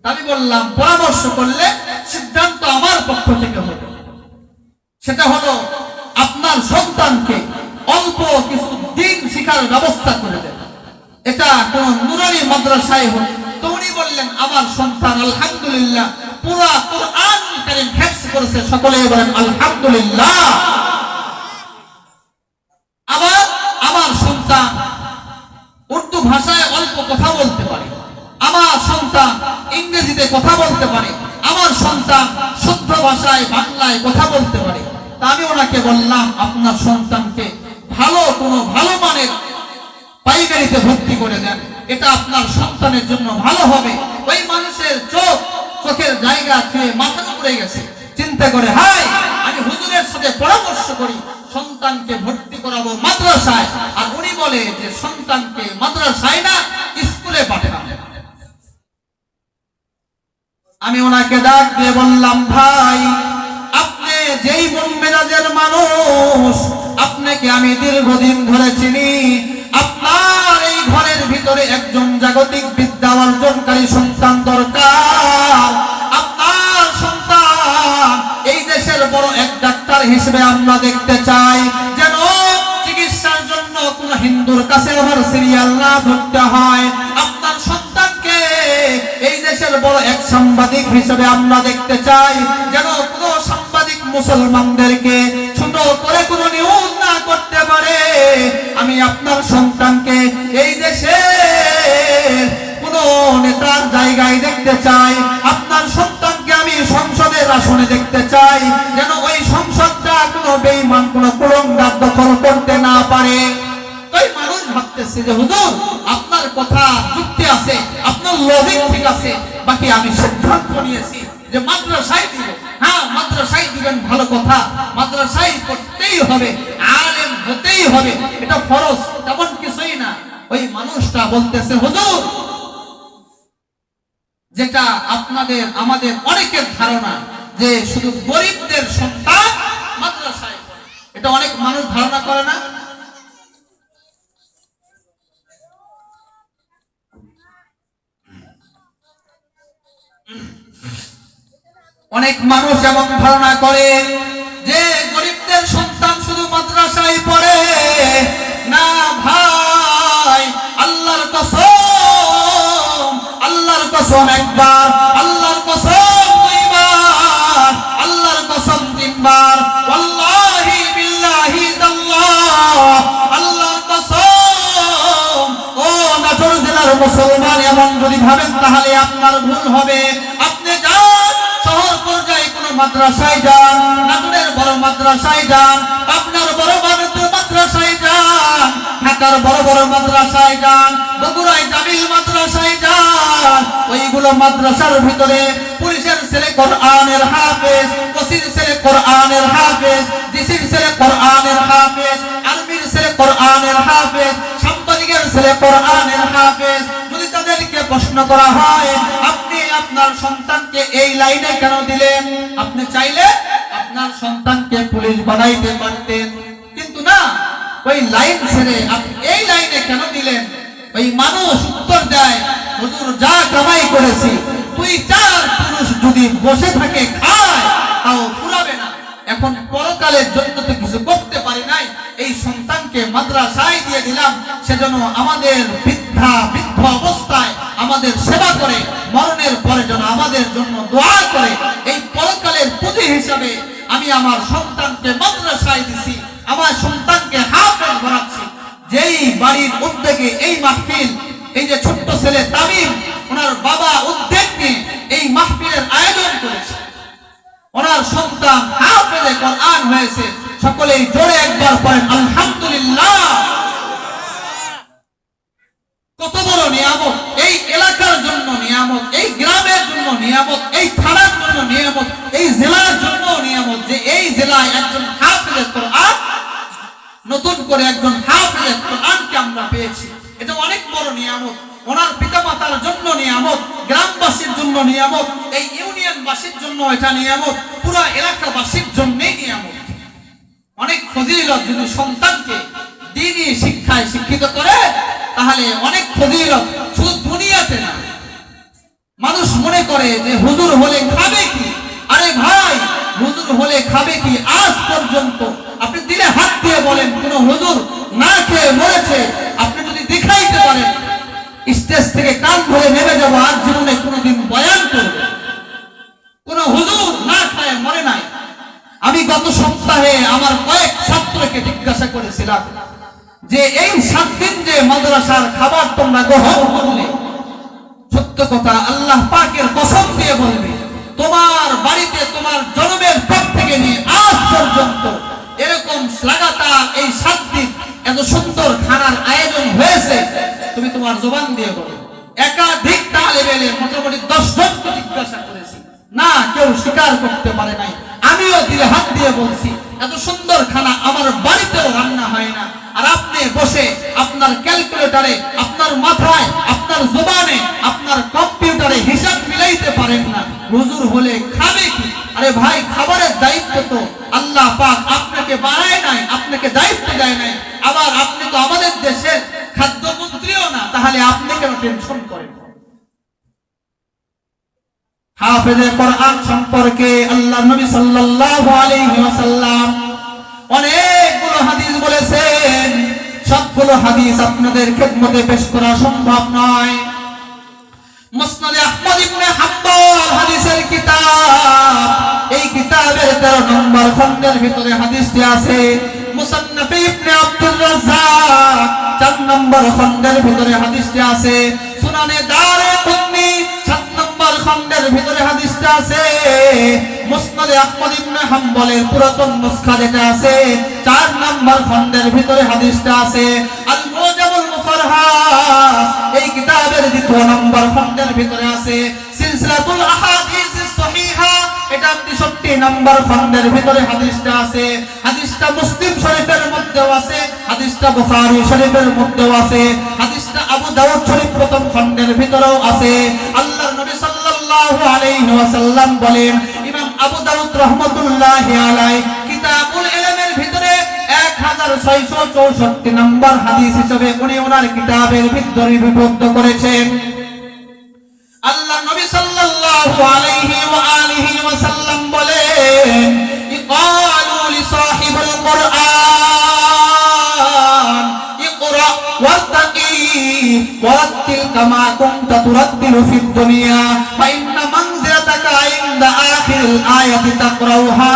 আমি বললাম পরামর্শ করলে সিদ্ধান্ত আমার পক্ষ থেকে হবে। সেটা হলো আপনার সন্তানকে অল্প কিছু দিন শিক্ষার ব্যবস্থা করে দেন। এটা কোন নুরানি মাদ্রাসায় হোক। তো উনি বললেন আমার সন্তান আলহামদুলিল্লাহ পুরা কোরআন কারীম হিফজ করেছে, সকলে বলেন আলহামদুলিল্লাহ। আবার আমার সন্তান উর্দু ভাষায় অল্প কথা বলতে পারে, আমার সন্তান ইংরেজিতে কথা বলতে পারে, আমার সন্তান শুদ্ধ ভাষায় বাংলায় কথা বলতে পারে। তা আমি ওনাকে বললাম আপনার সন্তানকে ভালো মানের প্রাইমারিতে ভর্তি করে দেন, এটা আপনার সন্তানের জন্য ভালো হবে। ওই মানুষের চোখের জায়গা ছুঁয়ে মাথা উপরে গেছে, চিন্তা করে হাই আমি হুজুরের সাথে পরামর্শ করি সন্তানকে ভর্তি করাবো মাদ্রাসায়, আর উনি বলে যে সন্তানকে মাদ্রাসায় না স্কুলে পাঠাবে। আমি ওনাকে ডাক দিয়ে বললাম ভাই আপনি যেই মন মেজাজের মানুষ, আপনাকে আমি দীর্ঘদিন ধরে চিনি, আপনার এই ঘরের ভিতরে একজন জাগতিক বিদ্যা অর্জনকারী সন্তান দরকার। আপনার সন্তান এই দেশের বড় এক ডাক্তার হিসেবে আমরা দেখতে চাই, যেন চিকিৎসার জন্য কোন হিন্দুর কাছে আমার সিরিয়াল না ধরতে হয়। আপনার সন্তানকে এই দেশের বড় এক সাংবাদিক হিসেবে আমরা দেখতে চাই, যেন কোন সাংবাদিক মুসলমানদেরকে ছোট করে কোন নিউজ না করতে পারে। আমি আপনার সন্তানকে এই দেশে কোন নেতার জায়গায় দেখতে চাই, আপনার সন্তানকে আমি সংসদের আসনে দেখতে চাই, যেন ওই সংসদটা কোনো বেঈমান কোনো কুলঙ্গার দখল করতে না পারে। ওই মানুষ ভাবতেছে যে হুজুর আপনার কথা যুক্তি আছে, আপনার লজিক ঠিক আছে, বাকি আমি সিদ্ধান্ত নিয়েছি যে মাদ্রাসায় দিব। হ্যাঁ মাদ্রাসায় দিবেন, ভালো কথা, মাদ্রাসায় পড়তেই হবে, আলেম হতেই হবে, এটা ফরজ, তেমন কিছুই না। ওই মানুষটা বলতেছে হুজুর যেটা আপনাদের আমাদের অনেকের ধারণা যে শুধু গরিবদের সন্তান মাদ্রাসায় পড়ে, এটা অনেক মানুষ ধারণা করে না। অনেক মানুষ এমন ধারণা করে যে গরিবদের সন্তান শুধু মাদ্রাসায় পড়ে। না ভাই, আল্লাহর কসম একবার, আল্লাহর কসম দুইবার, আল্লাহর কসম তিনবার, ওয়াল্লাহি বিল্লাহি তাল্লাহ, আল্লাহর কসম। ও নাটোর জেলার মুসলমান, এমন যদি ভাবেন তাহলে আপনার ভুল হবে। আপনি যান শহর পর্যায়ে কোন মাদ্রাসায় যান, নাটোরের বড় মাদ্রাসায় যান, আপনার বড় মাদ্রাসায় যান, ঢাকার বড় বড় মাদ্রাসায় যান, বগুড়ায় জামিল মাদ্রাসায় যান। ওইগুলো মাদ্রাসার ভিতরে পুলিশের ছেলে কোরআনের হাফেজ, ওসির ছেলে কোরআনের হাফেজ, ডিসির ছেলে কোরআনের হাফেজ, আর্মির ছেলে কোরআনের হাফেজ, সাংবাদিকের ছেলে কোরআনের হাফেজ। যদি তাদেরকে প্রশ্ন করা হয় আপনি আপনার সন্তানকে এই লাইনে কেন দিলেন, আপনি চাইলে আপনার সন্তানকে পুলিশ বানাইতে পারতেন, কিন্তু না, ওই লাইন ছেড়ে আপনি এই লাইনে কেন দিলেন? ওই মানুষ উত্তর দেয় হুজুর যা কামাই করেছি 2-4 পুরুষ যদি বসে থাকে খায় তাও ফুরাবে না, এখন পরকালের জন্য তো কিছু করতে পারি নাই, এই সন্তানকে মাদ্রাসায় দিয়ে দিলাম, সেজন্য আমাদের বৃদ্ধ অবস্থায় আমাদের সেবা করে, মরণের পরে যেন আমাদের জন্য দোয়া করে। এই পরকালের পুঁজি হিসাবে আমি আমার সন্তানকে মাদ্রাসায় দিছি, আমার সন্তানকে হাফেজ বানাচ্ছি। যেই বাড়ির উদ্যোগে এই মাহফিল, এই যে ছোট্ট ছেলে তামিম, ওনার বাবা উদ্যোগ নিয়ে এই মাহফিলের আয়োজন করেছে, ওনার সন্তান হাফেজে কোরআন হয়েছে। সকলেই জোরে একবার পড়েন আলহামদুলিল্লাহ। কত বড় নিয়ামত, এই এলাকার জন্য নিয়ামত, এই গ্রামের জন্য নিয়ামত, এই থানার জন্য নিয়ামত, এই জেলার জন্য নিয়ামত যে এই জেলায় একজন হাফেজে কোরআন, নতুন করে একজন হাফেজে কোরআনকে আমরা পেয়েছি। এটা অনেক বড় নিয়ামত। ওনার পিতামাতার জন্য নিয়ামত, গ্রামবাসীর জন্য নিয়ামত, এই ইউনিয়নবাসীর জন্য এটা নিয়ামত, পুরো এলাকাবাসীর জন্যই নিয়ামত। অনেক ফজিলত যদি সন্তানকে দ্বীনি শিক্ষায় শিক্ষিত করে তাহলে অনেক ফজিলত, শুধু দুনিয়াতে না। মানুষ মনে করে যে হুজুর হলে খাবে কি? আরে ভাই, হুজুর হলে খাবে কি? আজ পর্যন্ত আপনি দিলে হাত দিয়ে বলেন কোন হুজুর না খেয়ে মরেছে? আপনি যদি দেখাইতে পারেন, স্টেজ থেকে কান ধরে নেমে যাবো, আর জীবনে কোনোদিন বয়ান করবে কোন হুজুর না খায় মরে নাই। আমি গত সপ্তাহে আমার কয়েক ছাত্রকে জিজ্ঞাসা করেছিলাম যে এই 7 দিন যে মাদ্রাসার খাবার তোমরা গ্রহণ করলে, সত্য কথা আল্লাহ পাকের কসম দিয়ে বলবে, তোমার বাড়িতে তোমার জন্মের পর থেকে নিয়ে আজ পর্যন্ত এরকম লাগাতার এই 7 দিন এত সুন্দর খানার আয়োজন হয়েছে, তুমি তোমার জবান দিয়ে বলো। একাধিক তালেব ইলম মোটামুটি 10 জনকে জিজ্ঞাসা করেছি, না কেউ স্বীকার করতে পারে নাই। আমিও দিলে হাত দিয়ে বলছি, এত সুন্দর খানা আমার বাড়িতেও রান্না হয় না। আর আপনি বসে আপনার ক্যালকুলেটরে, আপনার মাথায়, আপনার জবানে, আপনার কম্পিউটারে হিসাব মিলাইতে পারেন না হুজুর হলে খাবে কি? আরে ভাই, খাবারের দায়িত্ব তো আল্লাহ পাক আপনাকে বানায় নাই, আপনাকে দায়িত্ব দেয় নাই। আবার আপনি তো আমাদের দেশের খাদ্যমন্ত্রীও না, তাহলে আপনি কেন টেনশন করেন? হাফেজে কোরআন সম্পর্কে আল্লাহ নবী সাল্লাল্লাহু আলাইহি ওয়াসাল্লাম অনেকগুলো হাদিস বলেছেন। সবগুলো হাদিস আপনাদের খেদমতে পেশ করা সম্ভব নয়। মুসনাদে আহমদ ইবনে হাম্বল হাদিসের কিতাব, এই কিতাবের 13 নম্বর খণ্ডের ভিতরে হাদিসটি আছে। মুসান্নাফ ইবনে আব্দুর রাজ্জাক 4 নম্বর খণ্ডের ভিতরে হাদিসটি আছে। সুনানে দারকুতনি 7 নম্বর খণ্ডের ভিতরে হাদিসটা আছে। মুসনাদে আহমদ ইবনে হাম্বলের পুরাতন নুসখা যেটা আছে 4 নম্বর খণ্ডের ভিতরে হাদিসটা আছে। আল মুজামুল মুফারহাস এই কিতাবের 2 নম্বর খণ্ডের ভিতরে আছে। সিলসিলাতুল আহাদিস সহিহা এটা 63 নম্বর খণ্ডের ভিতরে হাদিসটা আছে। হাদিসটা মুসলিম শরীফের মধ্যেও আছে, হাদিসটা বুখারী শরীফের মধ্যেও আছে, হাদিসটা আবু দাউদ শরীফ প্রথম খণ্ডের ভিতরেও আছে। আল্লাহর নবী সাল্লাল্লাহু আলাইহি ওয়াসাল্লাম বলেন, ইমাম আবু দাউদ রাহমাতুল্লাহি আলাইহি কিতাবুল ইলমের ভিতরে 1664 নম্বর হাদিস হিসেবে উনি ওনার কিতাবের ভিতরে লিপিবদ্ধ করেছেন। আল্লাহ নবী সাল্লাল্লাহু আলাইহি ওয়া আলিহি ওয়াসাল্লাম বলেন, ইকালু লি সাহিবিল কুরআন ইকরা ওয়াত্তাকি ওয়ারাত্তিল কামা কুনতা তুরাত্তিলু ফিদ দুনিয়া ফা ইন্না মানজিলাতাকা ইনদা আখিরিল আয়াতি তাকরাউহা।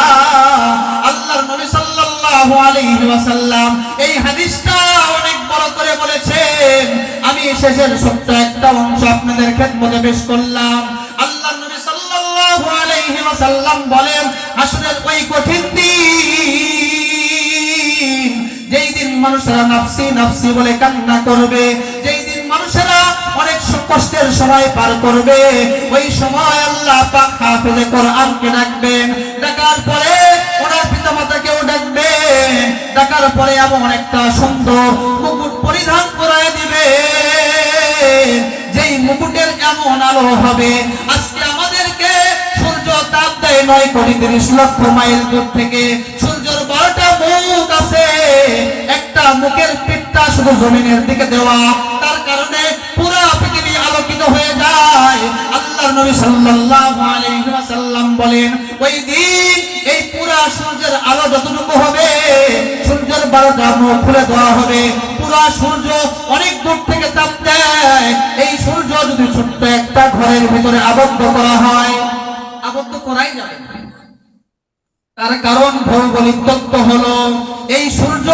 আল্লাহর নবী সাল্লাল্লাহু আলাইহি ওয়াসাল্লাম এই হাদিসটা অনেক বড় করে বলেছেন। আমি শেষের ছোট্ট একটা অংশ আপনাদের খেদমতে পেশ করলাম। আল্লাহর নবী সাল্লাল্লাহু আলাইহি ওয়াসাল্লাম বলেন, হাসরের ওই কঠিন দিন, যেই দিন মানুষেরা নাফসি নাফসি বলে কান্না করবে, যেই দিন মানুষেরা অনেক কষ্টের সময় পার করবে, ওই সময় আল্লাহ পাক হাফেজে কোরআনকে ডাকবেন। ডাকার পরে ওনার পিতামাতাকেও ডাকবেন। ডাকার পরে এমন একটা সুন্দর মুকুট পরিধান করায় দিবে, যেই মুকুটের এমন আলো হবে, আজকে আমাদেরকে সূর্য তাপ দেয় 9 কোটি 30 লক্ষ মাইল দূর থেকে। সূর্যের 12টা মুখ আছে, একটা মুখের পিঠটা শুধু জমিনের দিকে দেওয়া, তার কারণে পুরো পৃথিবী আলোকিত হয়ে যায়। আল্লাহর নবী সাল্লাল্লাহু আলাইহি ওয়াসাল্লাম বলেন, ওই দিন এই পুরো সূর্যের আলো যতটুকু হবে, সূর্যের 12টা মুখ খুলে দেওয়া হবে। পুরো সূর্য অনেক দূর থেকে তাপ দেয়। এই সূর্য যদি ছোট্ট একটা ঘরের ভিতরে আবদ্ধ করা হয়, আবদ্ধ করাই যাবে না। তার কারণ ভৌগোলিক তত্ত্ব হলো এই সূর্য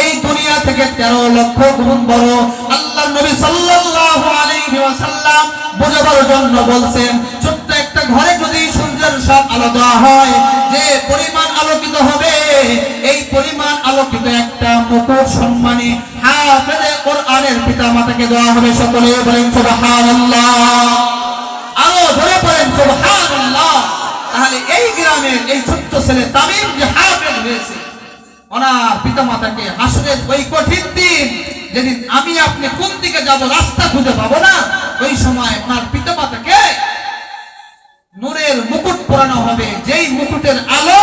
এই দুনিয়া থেকে 13 লক্ষ গুণ বড়। আল্লাহর নবী সাল্লাল্লাহু আলাইহি ওয়াসাল্লাম বোঝাবার জন্য বলছেন, ছোট্ট একটা ঘরে যদি সূর্যের বিশ্বের সব আলো দেওয়া হয়, যে পরিমাণ আলোকিত হবে এই পরিমাণ আলোকিত একটা মুকুট সম্মানী হাফেজে কোরআনের পিতামাতাকে দেওয়া হবে। সকলে বলেন সুবহানাল্লাহ, আরো ধরে পড়েন সুবহানাল্লাহ। তাহলে এই গ্রামের এই ছোট্ট ছেলে তামিম যে হাফেজ হয়েছে, ওনার পিতামাতাকে হাসরের ওই কঠিন দিন যেদিন আমি আপনি কোন দিকে যাব রাস্তা খুঁজে পাবো না, ওই সময় ওনার পিতামাতাকে নূরের মুকুট পরানো হবে, যেই মুকুটের আলো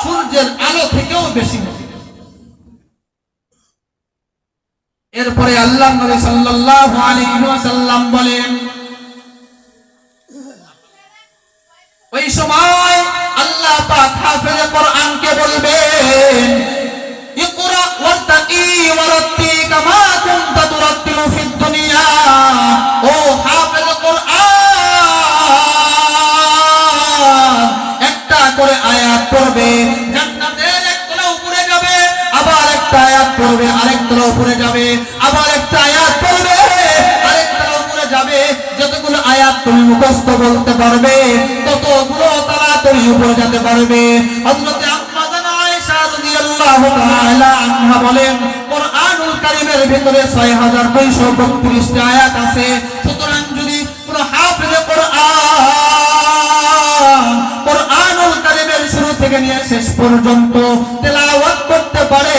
সূর্যের আলো থেকেও বেশি হবে। এরপরে আল্লাহ নবী সাল্লাল্লাহু আলাইহি ওয়াসাল্লাম বলেন, ওই সময় আল্লাহ পাক হাফেজে কোরআনকে বলবেন, ইকরা ওয়ারতাকি ওয়ারাত্তি কামা কুনতা তুরাত্তিলু ফিদ দুনিয়া। ও হাফেজে কোরআন, একটা করে আয়াত পড়বে, জান্নাতের একতলা উপরে যাবে, আবার একটা আয়াত পড়বে আরেকতলা উপরে যাবে, আবার একটা আয়াত পড়বে আরেকতলা উপরে যাবে। যতগুলো আয়াত তুমি মুখস্থ বলতে পারবে ততগুলো তাড়াতাড়ি উপরে যেতে পারবে। হযরত আম্মা জানা আয়েশা রাদিয়াল্লাহু তাআলা আনহা বলেন, কোরআনুল কারীমের ভিতরে ৬২৩২ টা আয়াত আছে। সুতরাং যদি কোনো হাফেজে কোরআনুল কারীমের শুরু থেকে নিয়ে শেষ পর্যন্ত তেলাওয়াত করতে পারে,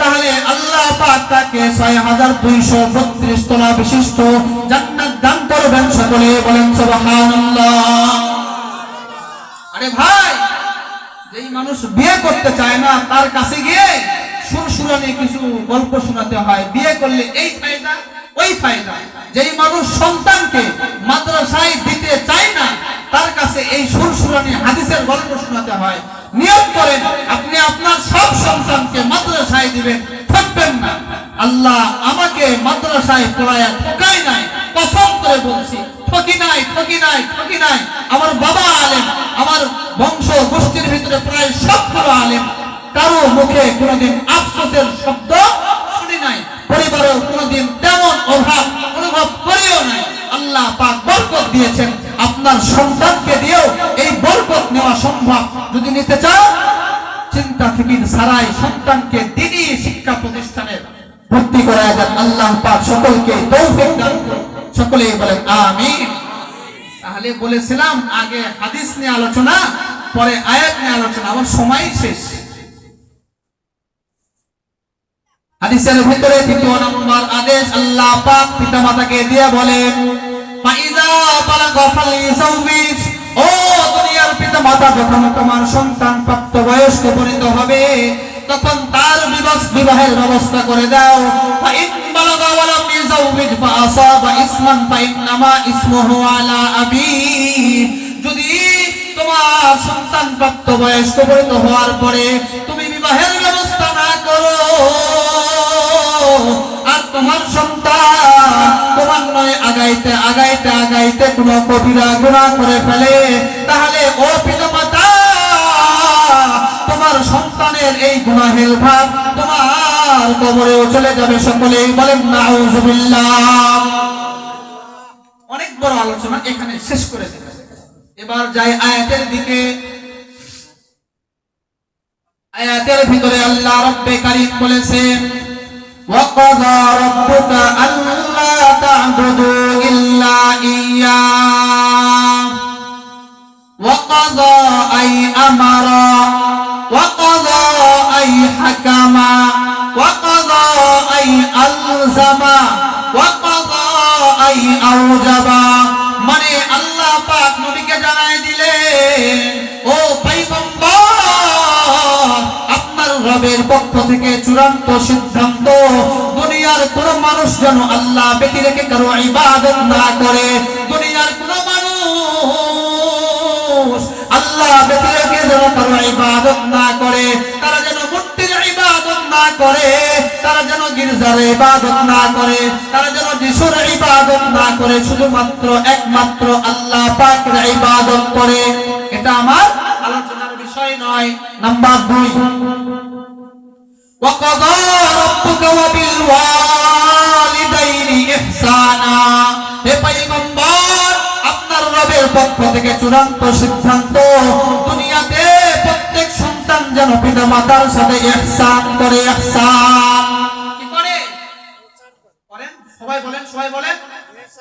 তাহলে আল্লাহ পাক তাকে ৬২৩২ তলা বিশিষ্ট জান্নাত দান করবেন। সকলে বলেন সুবহানাল্লাহ। আরে ভাই, যেই মানুষ বিয়ে করতে চায় না তার কাছে গিয়ে সুরসুরানি কিছু গল্প শোনাতে হয়, বিয়ে করলে এই ফায়দা ওই ফায়দা। যেই মানুষ সন্তানকে মাদ্রাসায় দিতে চায় না তার কাছে এই সুরসুরানি হাদিসের গল্প শোনাতে হয়। নিয়ত করেন আপনি আপনার সব সন্তানকে মাদ্রাসায় দিবেন, ঠকবেন না। আল্লাহ আমাকে মাদ্রাসায় পড়ায়া ঠকায় নাই, কসম করে বলছি, ঠকি নাই, ঠকি নাই, ঠকি নাই। আমার বাবা আলেম, আমার বংশ গোষ্ঠীর ভিতরে প্রায় সবগুলো আলেম, কারো মুখে কোনোদিন আফসোসের শব্দ শুনি নাই, পরিবারেও কোনোদিন তেমন অভাব অনুভব করিও নাই। আল্লাহ পাক বরকত দিয়েছেন, আপনার সন্তানকে দিয়েও এই বরকত নেওয়া সম্ভব। যদি নিতে চাও চিন্তা ফিকির ছাড়াই সন্তানকে দ্বীনি শিক্ষা প্রতিষ্ঠানে ভর্তি করায় দেন। আল্লাহ পাক সকলকে তৌফিক দান করুন। সকলেই বলেন আমিন। তাহলে বলেছিলাম আগে হাদিস নিয়ে আলোচনা, পরে আয়াত নিয়ে আলোচনা, আমার সময় শেষ। হাদিসের ভিতরে দ্বিতীয় নম্বর আদেশ আল্লাহ পাক পিতামাতাকে দিয়ে বলেন, ফাইযা বালাগা ফালিযাওবিজ। ও দুনিয়ার পিতামাতা, যখন তোমার সন্তান প্রাপ্তবয়স্ক পরিণত হবে তখন তার বিবাহের ব্যবস্থা করে দাও। ফাইন বালাগা ওয়া লাম ইয়াযাওবিজ ফাআসাবা ইসমান ফাইন্নামা ইসমুহু আলা আবি। যদি তোমার সন্তান প্রাপ্তবয়স্ক পরিণত হওয়ার পরে তুমি বিবাহের ব্যবস্থা না করো আর তোমার সন্তান ক্রমান্বয়ে আগাইতে আগাইতে আগাইতে কোনো কবিরা গুনাহ করে ফেলে, তাহলে ও পিতামাতা, তোমার সন্তানের এই গুনাহের ভাগ তোমার কবরেও চলে যাবে। সকলেই বলেন নাউযুবিল্লাহ। অনেক বড় আলোচনা এখানে শেষ করে দেব। এবার যাই আয়াতের দিকে। আয়াতের ভিতরে আল্লাহ রব্বে কারীম বলেছেন, وَقَضَى رَبُّكَ أَلَّا تَعْبُدُوا إِلَّا إِيَّاهُ وَقَضَى أَيْ أَمَرَ وَقَضَى أَيْ حَكَمَ وَقَضَى أَيْ أَلْزَمَ وَقَضَى أَيْ أَوْجَبَ। মানে আল্লাহ পাক নবীকে জানায় দিলেন, ও পয়গম্বর, আপনার রবের পক্ষ থেকে চূড়ান্ত সিদ্ধান্ত, দুনিয়ার কোন মানুষ যেন আল্লাহ ব্যতি রেখে কারো ইবাদত না করে। দুনিয়ার কোন মানুষ আল্লাহ ব্যতি রেখে যেন কারো ইবাদত না করে, তারা যেন মূর্তির ইবাদত না করে, তারা যেন গির্জার ইবাদত না করে, তারা যেন যিশুর ইবাদত না করে, শুধুমাত্র একমাত্র আল্লাহ পাকের ইবাদত করে। এটা আমার আলোচনার বিষয় নয়। নাম্বার 2, وَقَضَى رَبُّكَ وَبِالْوَالِدَيْنِ إِحْسَانًا। হে পয়গম্বর, আপনার রবের পক্ষ থেকে চূড়ান্ত সিদ্ধান্ত, দুনিয়াতে প্রত্যেক সন্তান যেন পিতা মাতার সাথে ইহসান করে। ইহসান কি করে? করেন সবাই বলেন, সবাই বলেন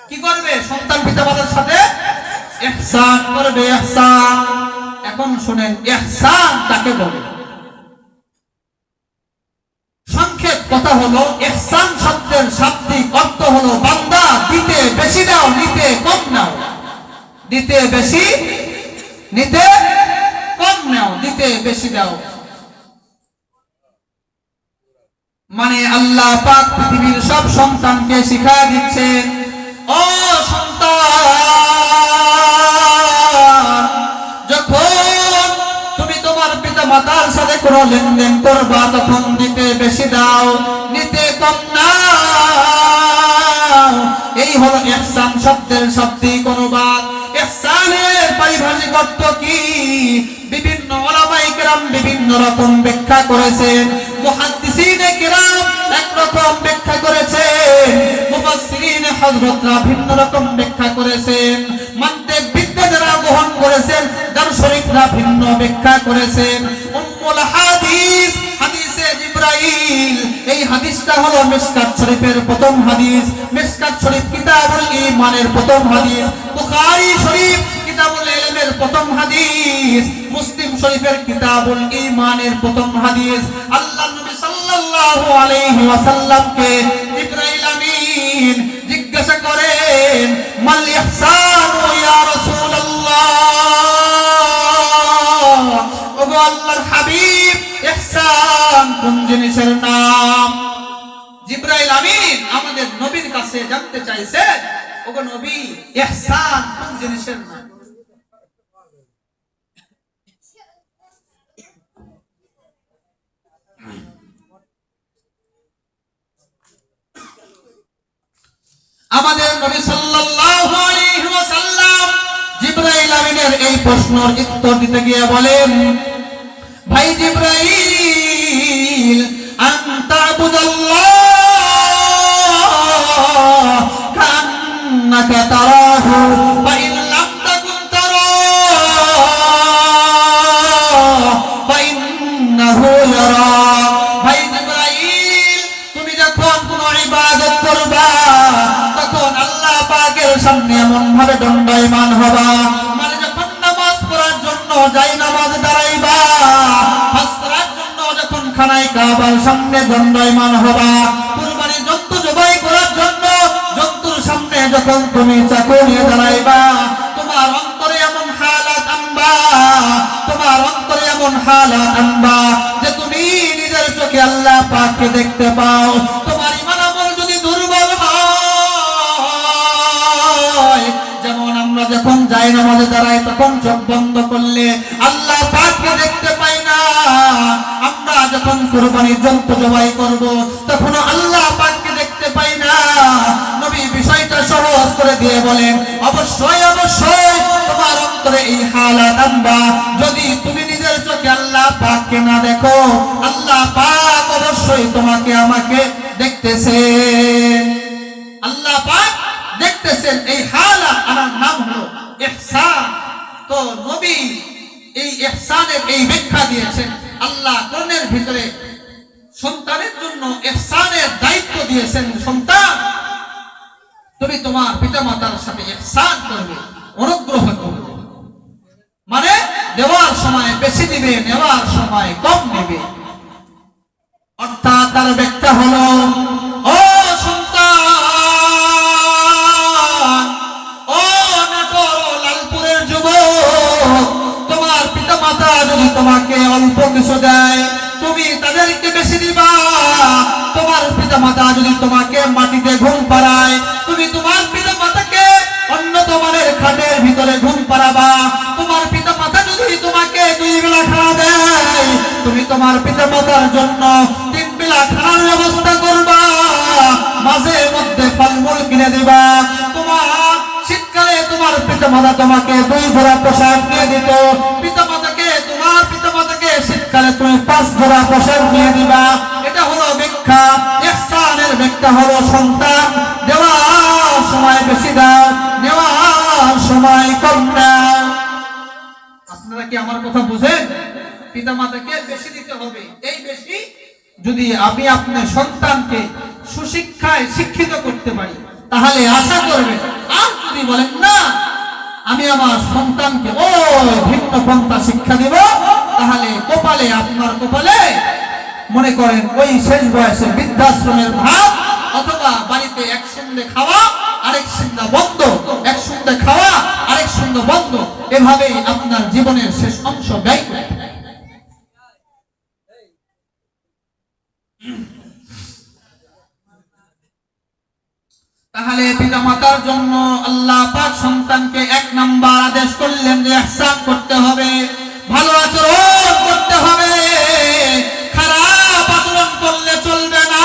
কি করবে? সন্তান পিতা মাতার সাথে ইহসান করবে। ইহসান, এখন শুনেন ইহসান কাকে বলে। সংক্ষেপ কথা হলো, ইহসান শব্দের শাব্দিক অর্থ হলো বান্দা দিতে বেশি দাও, নিতে কম নাও। দিতে বেশি, নিতে কম নাও। দিতে বেশি দাও মানে আল্লাহ পাক পৃথিবীর সব সন্তানকে শিখায়া দিচ্ছেন, ও সন্তান, যখন তুমি তোমার পিতা মাতার সাথে কোনো লেনদেন করবা তখন দিতে বেশি দাও, নিতে কম নাও। এই হলো ইহসান শব্দের শাব্দিক অনুবাদ। ইহসানের পারিভাষিক অর্থ কি? বিভিন্ন উলামায়ে কেরাম বিভিন্ন রকম ব্যাখ্যা করেছেন। মুহাদ্দিসিনে কেরাম একরকম ব্যাখ্যা করেছেন, মুফাসসিরিনে হযরতরা ভিন্ন রকম ব্যাখ্যা করেছেন, মান্তিক বিদ্যা যারা গ্রহণ করেছেন দার্শনিকরা ভিন্ন ব্যাখ্যা করেছেন। উম্মুল হাদিস হাদিসে জিবরাইল, এই হাদিসটা হলো মিশকাত শরীফের প্রথম হাদিস। মিশকাত শরীফ কিতাবুল ঈমানের প্রথম হাদিস, বুখারী শরীফ কিতাবুল ইলমের প্রথম হাদিস, মুসলিম শরীফের কিতাবুল ঈমানের প্রথম হাদিস। আল্লাহ নবী সাল্লাল্লাহু আলাইহি ওয়াসাল্লামকে জিবরাইল আমিন জিজ্ঞাসা করেন, মাল ইহসানু ইয়া রাসূলুল্লাহ, ওগো আল্লাহর হাবিব, ইহসান কোন জিনিসের নাম? জিবরাইল আমিন আমাদের নবীর কাছে জানতে চাইছে, ওগো নবী, ইহসান কোন জিনিসের নাম? আমাদের নবী সাল্লাল্লাহু আলাইহি ওয়াসাল্লাম জিবরাইল আমিনের এই প্রশ্নের উত্তর দিতে গিয়ে বলেন, ভাই জিবরাইল, আনতা আবুদাল্লাহ কান্নাকা তারাহু ফা ইন লাম তাকুন তারাহু ফা ইন্নাহু ইয়ারা। ভাই জিবরাইল, তুমি যখন কোনো ইবাদত করবা তখন আল্লাহ পাকের সামনে এমন ভাবে দণ্ডায়মান হবা, মানে যখন নামাজ পড়ার জন্য যাই নামাজ দাঁড়াইবা, হজ করার জন্য যখন খানায় কাবার সামনে দণ্ডায়মান হবা, কুরবানি জন্তু জবাই করার জন্য জন্তুর সামনে যখন তুমি চাকু নিয়ে দাঁড়াইবা, তোমার অন্তরে এমন হালাত আনবা, তোমার অন্তরে এমন হালাত আনবা যে তুমি নিজের চোখে আল্লাহ পাককে দেখতে পাও। তোমার ঈমান আমল যদি দুর্বল হয়, যেমন আমরা যখন যাই নামাজে দাঁড়াই তখন চোখ বন্ধ করলে আল্লাহ পাককে দেখতে পাই না, আমরা যখন কুরবানির জন্তু জবাই করব তখন আল্লাহ পাককে দেখতে পাই না। নবী বিষয়টা সহজ করে দিয়ে বলেন, অবশ্যই অবশ্যই তোমার অন্তরে এই হালাত আনবা। যদি তুমি নিজের চোখে আল্লাহ পাককে না দেখো, আল্লাহ পাক অবশ্যই তোমাকে আমাকে দেখতেছেন। আল্লাহ পাক দেখতেছেন, এই হালাত আনার নাম হলো ইহসান। তো নবী এই ইহসানের এই ব্যাখ্যা দিয়েছেন। আল্লাহ কোরআনের ভিতরে সন্তানের জন্য ইহসানের দায়িত্ব দিয়েছেন, সন্তান তুমি তোমার পিতামাতার সাথে ইহসান করবে, অনুগ্রহ করবে, মানে দেওয়ার সময় বেশি দিবে, নেওয়ার সময় কম নেবে। অর্থাৎ তার ব্যাখ্যা হলো, ও সন্তান, ও নাটোর ও লালপুরের যুবক, তোমার পিতামাতা যদি তোমাকে অল্প কিছু দেয় তুমি তাদেরকে বেশি দিবা। তোমার পিতামাতা যদি তোমাকে মাটিতে ঘুম পাড়ায় তুমি তোমার পিতামাতাকে উন্নত মানের খাটের ভিতরে ঘুম পাড়াবা। তোমার পিতামাতা যদি তোমাকে 2 বেলা খানা দেয় তুমি তোমার পিতামাতার জন্য 3 বেলা খানার ব্যবস্থা করবা, মাঝে মধ্যে ফলমূল কিনে দিবা। তোমার শীতকালে তোমার পিতামাতা তোমাকে 2 জোড়া পোশাক নিয়ে দিত, তোমার পিতামাতাকে শীতকালে তুমি 5 জোড়া পোশাক নিয়ে দিবা। এটা হলো ব্যাখ্যা। ইহসানের ব্যাখ্যা হলো, সন্তান দেওয়ার সময় বেশি দাও, নেওয়ার সময় কম দাও। পিতামাতাকে বেশি দিতে হবে। এই বেশি যদি আমি আপনার সন্তানকে সুশিক্ষায় শিক্ষিত করতে পারি তাহলে আশা করবেন। আর যদি বলেন না আমি আমার সন্তানকে ও ভিন্ন পন্থা শিক্ষা দিব, তাহলে কপালে আপনার কপালে মনে করেন ওই শেষ বয়সে বৃদ্ধাশ্রমের ভাব, অথবা বাড়িতে এক সঙ্গে খাওয়া আরেক সঙ্গে বন্ধ, এক সঙ্গে খাওয়া আরেক সঙ্গে বন্ধ, এভাবেই আপনার জীবনের শেষ অংশ ব্যয় করে। তাহলে পিতামাতার জন্য আল্লাহ পাক সন্তানকে 1 নাম্বার আদেশ করলেন যে ইহসান করতে হবে, ভালো আচরণ করতে হবে, খারাপ আচরণ করলে চলবে না।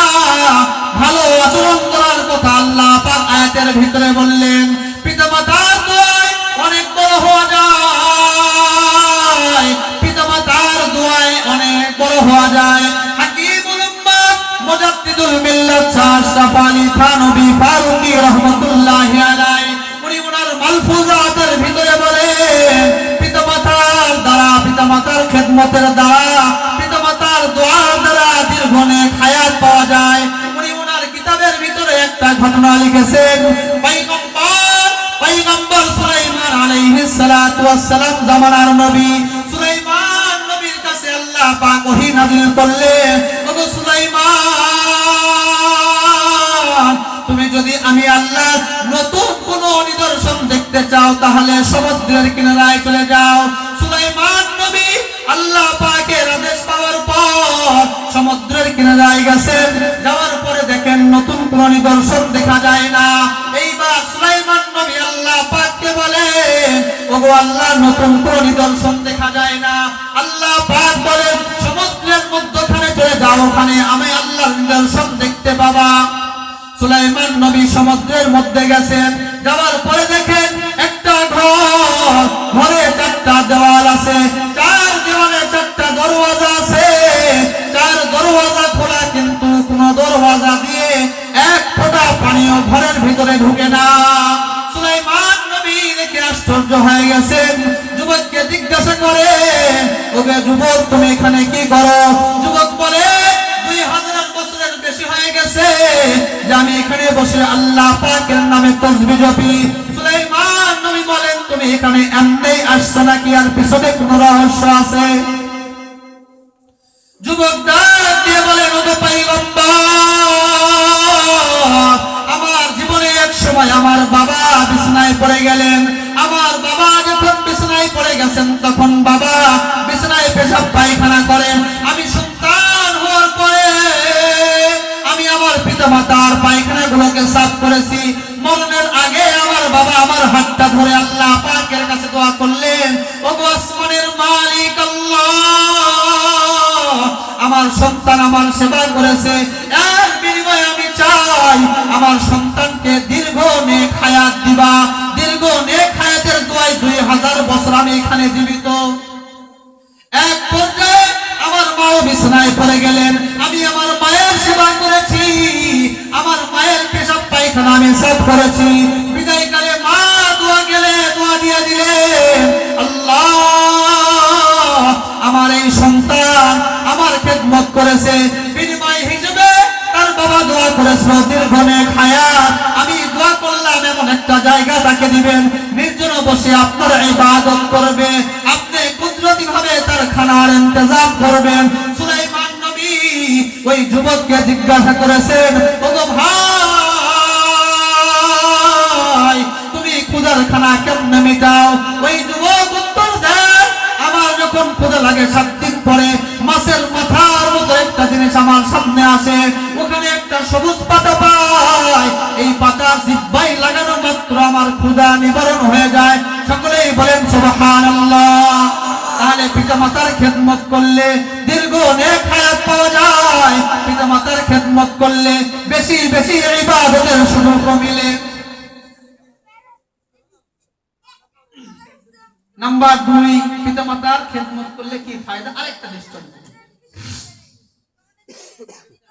ভালো আচরণ করার কথা আল্লাহ পাক আয়াতের ভিতরে বললেন। পিতামাতার দোয়ায় অনেক বড় হওয়া যায়, পিতামাতার দোয়ায় অনেক বড় হওয়া যায়। হাকিমুল উম্মাত মুজাদ্দিদুল মিল্লাত আশরাফ আলী থানভী ফারুকী রাহমাতুল্লাহি আলাইহি উনি ওনার মালফুজাতের ভিতরে বলেন পিতামাতার দ্বারা, পিতামাতার খেদমতের দ্বারা, পিতামাতার দোয়ার দ্বারা দীর্ঘনেক হায়াত পাওয়া যায়। উনি ওনার কিতাবের ভিতরে একটা ঘটনা লিখেছেন। পয়গম্বর সুলাইমান আলাইহিস সালাতু ওয়াস সালাম জামানার নবী সুলাইমান নবীর কাছে আল্লাহ পাক ওহী নাযিল করলেন, ওগো সুলাইমান তুমি যদি আমি আল্লাহ নতুন কোন নিদর্শন দেখতে চাও তাহলে সমুদ্রের কিনারায় চলে যাও। সুলাইমান নবী আল্লাহ পাকের আদেশ পাওয়ার পর সমুদ্রের কিনারায় গেছেন, যাওয়ার পরে দেখেন নতুন কোন নিদর্শন দেখা যায় না। এইবার সুলাইমান নবী আল্লাহ পাককে বলেন, ওগো আল্লাহ নতুন কোন নিদর্শন দেখা যায় না। আল্লাহ পাক বলেন সমুদ্রের মধ্যখানে চলে যাও, ওখানে আমি আল্লাহর নিদর্শন দেখতে পাবা। সুলাইমান নবী সমুদ্রের মধ্যে গেছেন, যাওয়ার পরে দেখেন একটা ঘর, ঘরে 4টা দেওয়াল আছে, 4 দেওয়ালে 4টা দরওয়াজা আছে, 4 দরওয়াজা খোলা, কিন্তু কোন দরওয়াজা দিয়ে এক ফোঁটা পানিও ঘরের ভিতরে ঢুকে না। সুলাইমান নবী দেখে আশ্চর্য হয়ে গেছেন, যুবককে জিজ্ঞাসা করে, ওকে যুবক তুমি এখানে কি করো? যুবক বলে 2000 বছরের বেশি হয়ে গেছে যে আমি এখানে বসে আল্লাহ পাকের নামে তাসবিহ জপি। সুলাইমান নবী বলেন তুমি এখানে এমনি আসছো নাকি আর পিছনে কোনো রহস্য আছে? যুবক ডাক দিয়ে বলেন, ওগো পয়গম্বর আমার জীবনে এক সময় আমার বাবা বিছানায় পড়ে গেলেন। আমার বাবা যখন বিছানায় পড়ে গেছেন তখন বাবা বিছানায় পেশাব পায়খানা করেন। আমি সন্তান হওয়ার পরে আমি আমার পিতামাতার পায়খানাগুলোকে সাফ করেছি। মরণের আগে আমার বাবা আমার হাতটা ধরে আল্লাহ পাকের কাছে দোয়া করলেন, ওগো আসমানের মালিক আল্লাহ আমার সন্তান আমার সেবা করেছে, এর বিনিময়ে আমি চাই আমার সন্তানকে দীর্ঘ নেক হায়াত দিবা। দীর্ঘ নেক হায়াতের দোয়ায় 2000 বছর আমি এখানে জীবিত। এক পর্যায়ে আমার মাও বিছানায় পড়ে গেলেন, আমি আমার মায়ের সেবা করেছি, আমার মায়ের পেশাব পায়খানা আমি সাফ করেছি। বিদায়কালে মা দোয়া দিয়ে দিলেন, আল্লাহ আমার এই সন্তান আমার খেদমত করেছে, বিনিময় হিসেবে তার বাবা দোয়া করেছিল দীর্ঘ নেক হায়াত। আমি দোয়া করলাম এমন একটা জায়গা তাকে দিবেন, নির্জন বসে আপনার ইবাদত করবে, আপনি কুদরতি ভাবে তার খানার ইন্তজাম করবেন। সুলাইমান নবী ওই যুবককে জিজ্ঞাসা করেছেন, ওগো ভাই তুমি ক্ষুধার খানা কেমনে মিটাও? ওই যুবক উত্তর দেন, আমার যখন ক্ষুধা লাগে 7 দিন পরে মাছের মাথার মতো একটা জিনিস আমার সামনে আসে, ওখানে একটা সবুজ পাতা পাই, এই পাতা জিহ্বায় লাগানো মাত্র আমার ক্ষুধা নিবারণ হয়ে যায়। সকলেই বলেন সুবহানাল্লাহ। তাহলে পিতামাতার খেদমত করলে দীর্ঘ নেক হায়াত পাওয়া যায়, পিতামাতার খেদমত করলে বেশি বেশি ইবাদতের সুযোগ মিলে। নাম্বার 2, পিতামাতার খেদমত করলে কি ফায়দা? আরেকটা দৃষ্টান্ত,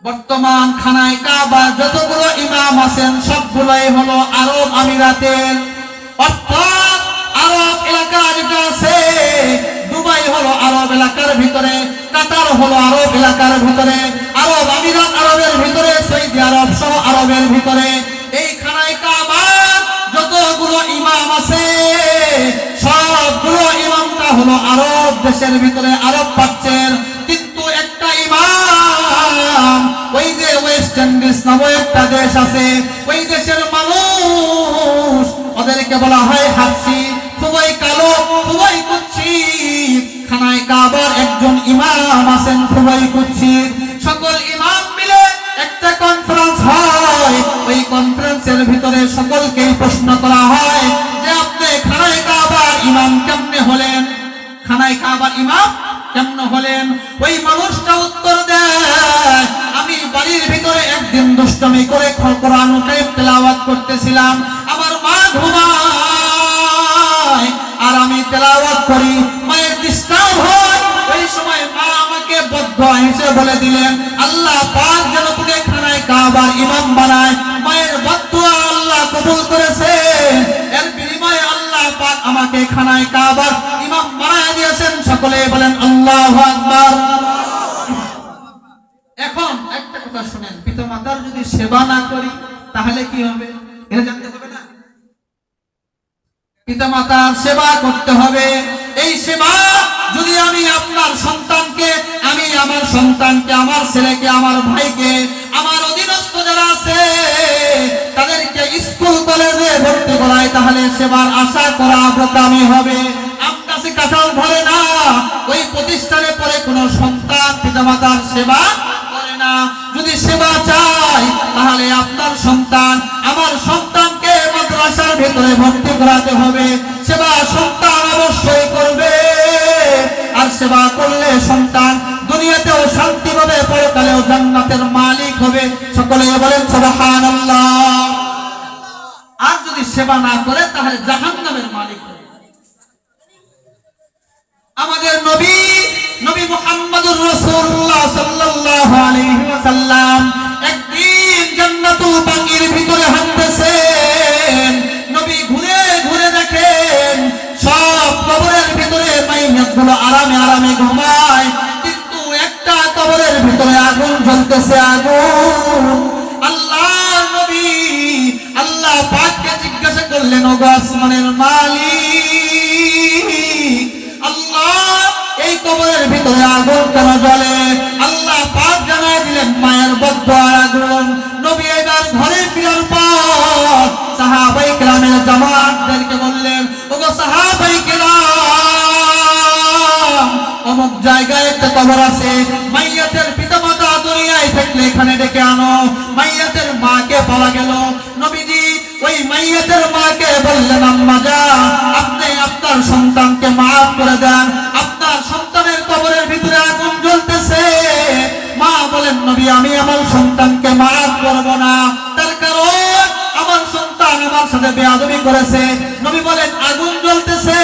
বর্তমান খানায় কাবা যতগুলো ইমাম আছেন সবগুলোই হলো আরব আমিরাতের, অর্থাৎ আরব এলাকা যেটা আছে দুবাই হলো আরব এলাকার ভিতরে, কাতার হলো আরব এলাকার ভিতরে, আরব আমিরাত আরবের ভিতরে, সৌদি আরব সহ আরবের ভিতরে এই খানায় কাবার যতগুলো ইমাম আছে সবগুলো ইমামটা হলো আরব দেশের ভিতরে, আরব পাচ্ছেন। কিন্তু একটা ইমাম ওই যে ওয়েস্ট ইন্ডিজ নামে একটা দেশ আছে, ওই দেশের মানুষ ওদেরকে বলা হয় হাবশি, খুবই কালো, খুবই কুৎসিত। খানায় কাবার একজন ইমাম আছেন খুবই কুৎসিত। সকল ইমাম মিলে একটা কনফারেন্স হয়, ওই কনফারেন্সের ভিতরে সকলকে প্রশ্ন করা হয় যে আপনি খানায় কাবার ইমাম কেমনে হলেন, খানায় কাবার ইমাম কেমনে হলেন? ওই মানুষটা উত্তর দেয়, আমি বাড়ির ভিতরে একদিন দুষ্টমি করে কোরআন তেলাওয়াত করতেছিলাম, আমার মা ঘুমায় আর আমি তেলাওয়াত করি, মায়ের ডিস্টার্ব হয়। ওই সময় মা আমাকে বদদুয়া হিসেবে বলে দিলেন, আল্লাহ পাক যেন তোকে খানায় কাবার ইমাম বানায়। মায়ের বদদুয়া আল্লাহ কবুল করেছে, এর বিনিময়ে আল্লাহ পাক আমাকে খানায় কাবার ইমাম বানায় দিয়েছেন। সকলে বলেন আল্লাহু আকবার। এখন একটা কথা শুনেন, পিতামাতার যদি সেবা না করি তাহলে কি হবে এটা জানতে হবে না? পিতামাতার সেবা করতে হবে। এই সেবা যদি আমি আপনার সন্তানকে, আমি আমার সন্তানকে, আমার ছেলেকে, আমার ভাইকে, আমার অধীনস্থ যারা আছে তাদেরকে স্কুল কলেজে ভর্তি করাই, তাহলে সেবার আশা করা বোকামি হবে। আম গাছে কাঁঠাল ধরে না, ওই প্রতিষ্ঠানে পরে কোন সন্তান পিতামাতার সেবা করে না। যদি সেবা চাই তাহলে আপনার সন্তান, আমার সন্তানকে মাদ্রাসার ভেতরে ভর্তি করাতে হবে। সেবা সন্তান অবশ্যই করবে, আর সেবা করলে সন্তান দুনিয়াতেও শান্তি পাবে, পরকালেও জান্নাতের মালিক হবে। সকলে বলেন সুবহানাল্লাহ। আর যদি সেবা না করে তাহলে জাহান্নামের মালিক হবে। আমাদের নবী মুহাম্মদুর রাসূলুল্লাহ সাল্লাল্লাহু আলাইহি ওয়াসাল্লাম একদিন জান্নাতুল বাকির ভিতরে হাঁটতেছেন। নবী ঘুরে ঘুরে দেখেন সব কবরের ভিতরে মাইয়াতগুলো আরামে আরামে ঘুমায়, কিন্তু একটা কবরের ভিতরে আগুন জ্বলতেছে, আগুন। আল্লাহর নবী আল্লাহ পাককে জিজ্ঞাসা করলেন, ওগো আসমানের মালিক আল্লাহ, এই কবরের ভিতরে আগুন কেন জ্বলে? আল্লাহ পাক জানায় দিলেন, মায়ের বদদুয়ার আগুন। নবী এবার ঘরে ফিরার পর সাহাবায়ে কেরামের জামাতদেরকে বললেন, ওগো সাহাবায়ে কেরাম, অমুক জায়গায় একটা কবর আছে, মাইয়াতের পিতামাতা দুনিয়ায় থাকলে এখানে ডেকে আনো। মাইয়াতের মাকে পাওয়া গেল। নবীজি ওই মাইয়াতের মাকে বললেন, আম্মা জান, আপনি আপনার সন্তানকে মাফ করে দেন, আপনার সন্তানের কবরের ভিতরে আগুন জ্বলতেছে। মা বলেন, নবী আমি আমার সন্তানকে মাফ করব না, তার কারণ আমার সন্তান আমার সাথে বেয়াদবি করেছে। নবী বলেন, আগুন জ্বলতেছে।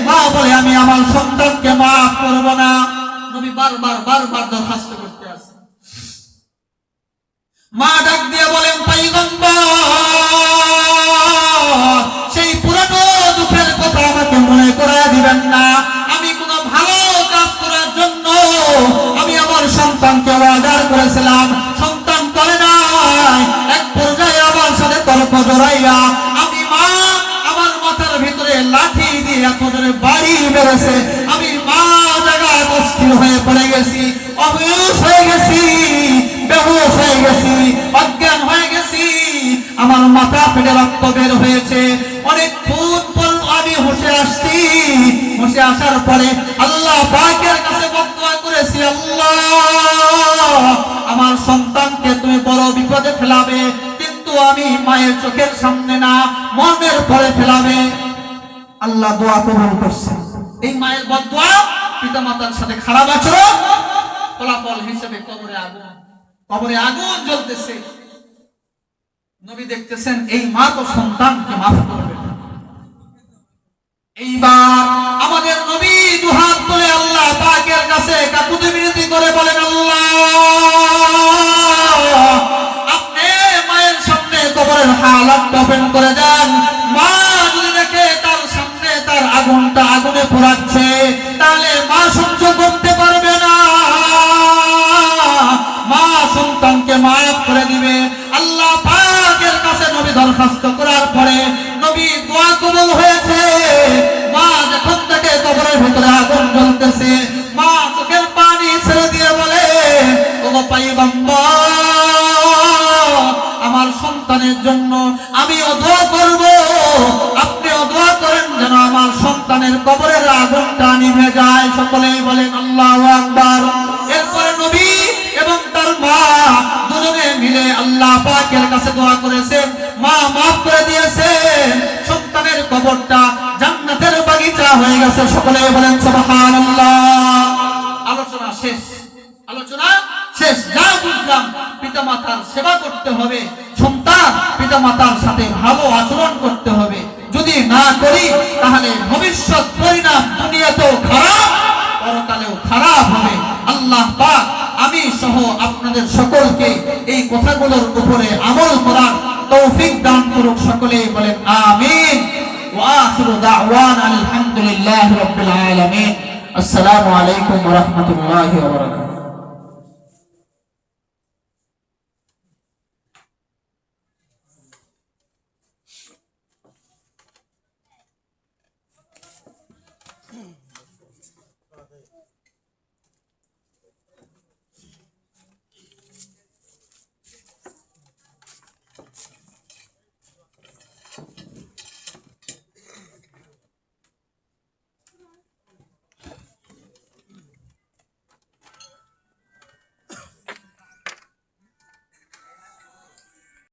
মা বলে, আমি আমার সন্তানকে মাফ করব না। নবী বারবার দরখাস্ত করতে আছে। মা ডাক দিয়ে বলেন, পয়গম্বর, সেই পুরানো দুঃখের কথা আমাকে মনে করায় দিবেন না। আমি কোনো ভালো কাজ করার জন্য আমি আমার সন্তানকে অর্ডার করেছিলাম, সন্তান করে নাই। এক পর্যায়ে আমার সাথে তর্ক জড়াইয়া আমি মা আমার মাথার ভিতরে লাঠি দিয়ে এত জোরে বাড়ি মেরেছে। আমি মা জায়গায় অস্থির হয়ে পড়ে গেছি, অবেহুশ হয়ে গেছি, বেহুশ হয়ে গেছি, অজ্ঞান হয়ে গেছি। আমার মাথা ফেটে রক্ত বের হয়েছে। অনেকক্ষণ পর আমি হুঁশে আসছি। হুঁশে আসার পরে আল্লাহ পাকের কাছে বদদুয়া করেছি, আল্লাহ আমার সন্তানকে তুমি বড় বিপদে ফেলাবে, কিন্তু আমি মায়ের চোখের সামনে না, মনের পরে ফেলাবে। আল্লাহ দোয়া কবুল করছে। এই মায়ের বদদুয়া, পিতামাতার সাথে খারাপ আচরণ, ফলাফল হিসেবে কবরে আগুন জ্বলতেছে। নবী দেখতেছেন এই মা তো সন্তানকে মাফ করবে। এইবার আমাদের নবী দুহাত তুলে আল্লাহ পাকের কাছে কাকুতি মিনতি করে বলেন, আল্লাহ আপনি মায়ের সামনে কবরের হালাত ওপেন করে দেন। মা যদি দেখে তার সামনে তার আগুনটা আগুনে পোড়াচ্ছে, তাহলে দিবে। আল্লাহ পাকের কাছে নবী দরখাস্ত করার পরে নবী দোয়া কবুল হয়েছে। মা যখন থেকে কবরের ভিতরে আগুন জ্বলতেছে, মা চোখের পানি ছেড়ে দিয়ে বলে, ওগো পয়গম্বর, আমার সন্তানের জন্য আমিও দোয়া করব, আপনিও দোয়া করেন যেন আমার সন্তানের কবরের আগুনটা নিভে যায়। সকলেই বলেন আল্লাহু আকবার। এরপরে নবী এবং তার মা দুজনে মিলে আল্লাহ পাকের কাছে দোয়া করেছেন, মা মাফ করে দিয়েছেন, সন্তানের কবরটা জান্নাতের বাগিচা হয়ে গেছে। সকলেই বলেন সুবহানাল্লাহ। আলোচনা শেষ, আলোচনা শেষ। যা বুঝলাম, পিতামাতার সেবা করতে হবে, সন্তান পিতামাতার সাথে ভালো আচরণ করতে হবে। যদি না করি তাহলে ভবিষ্যৎ পরিণাম দুনিয়াতেও খারাপ, পরকালেও খারাপ হবে। আল্লাহ পাক আমি সহ আপনাদের সকলকে এই কথাগুলোর উপরে আমল করার তৌফিক দান করুক। সকলেই বলেন আমিন। ওয়া আখিরু দাওয়ানা আলহামদুলিল্লাহি রাব্বিল আলামিন। আসসালামু আলাইকুম ওয়া রাহমাতুল্লাহি ওয়া বারাকাতুহু।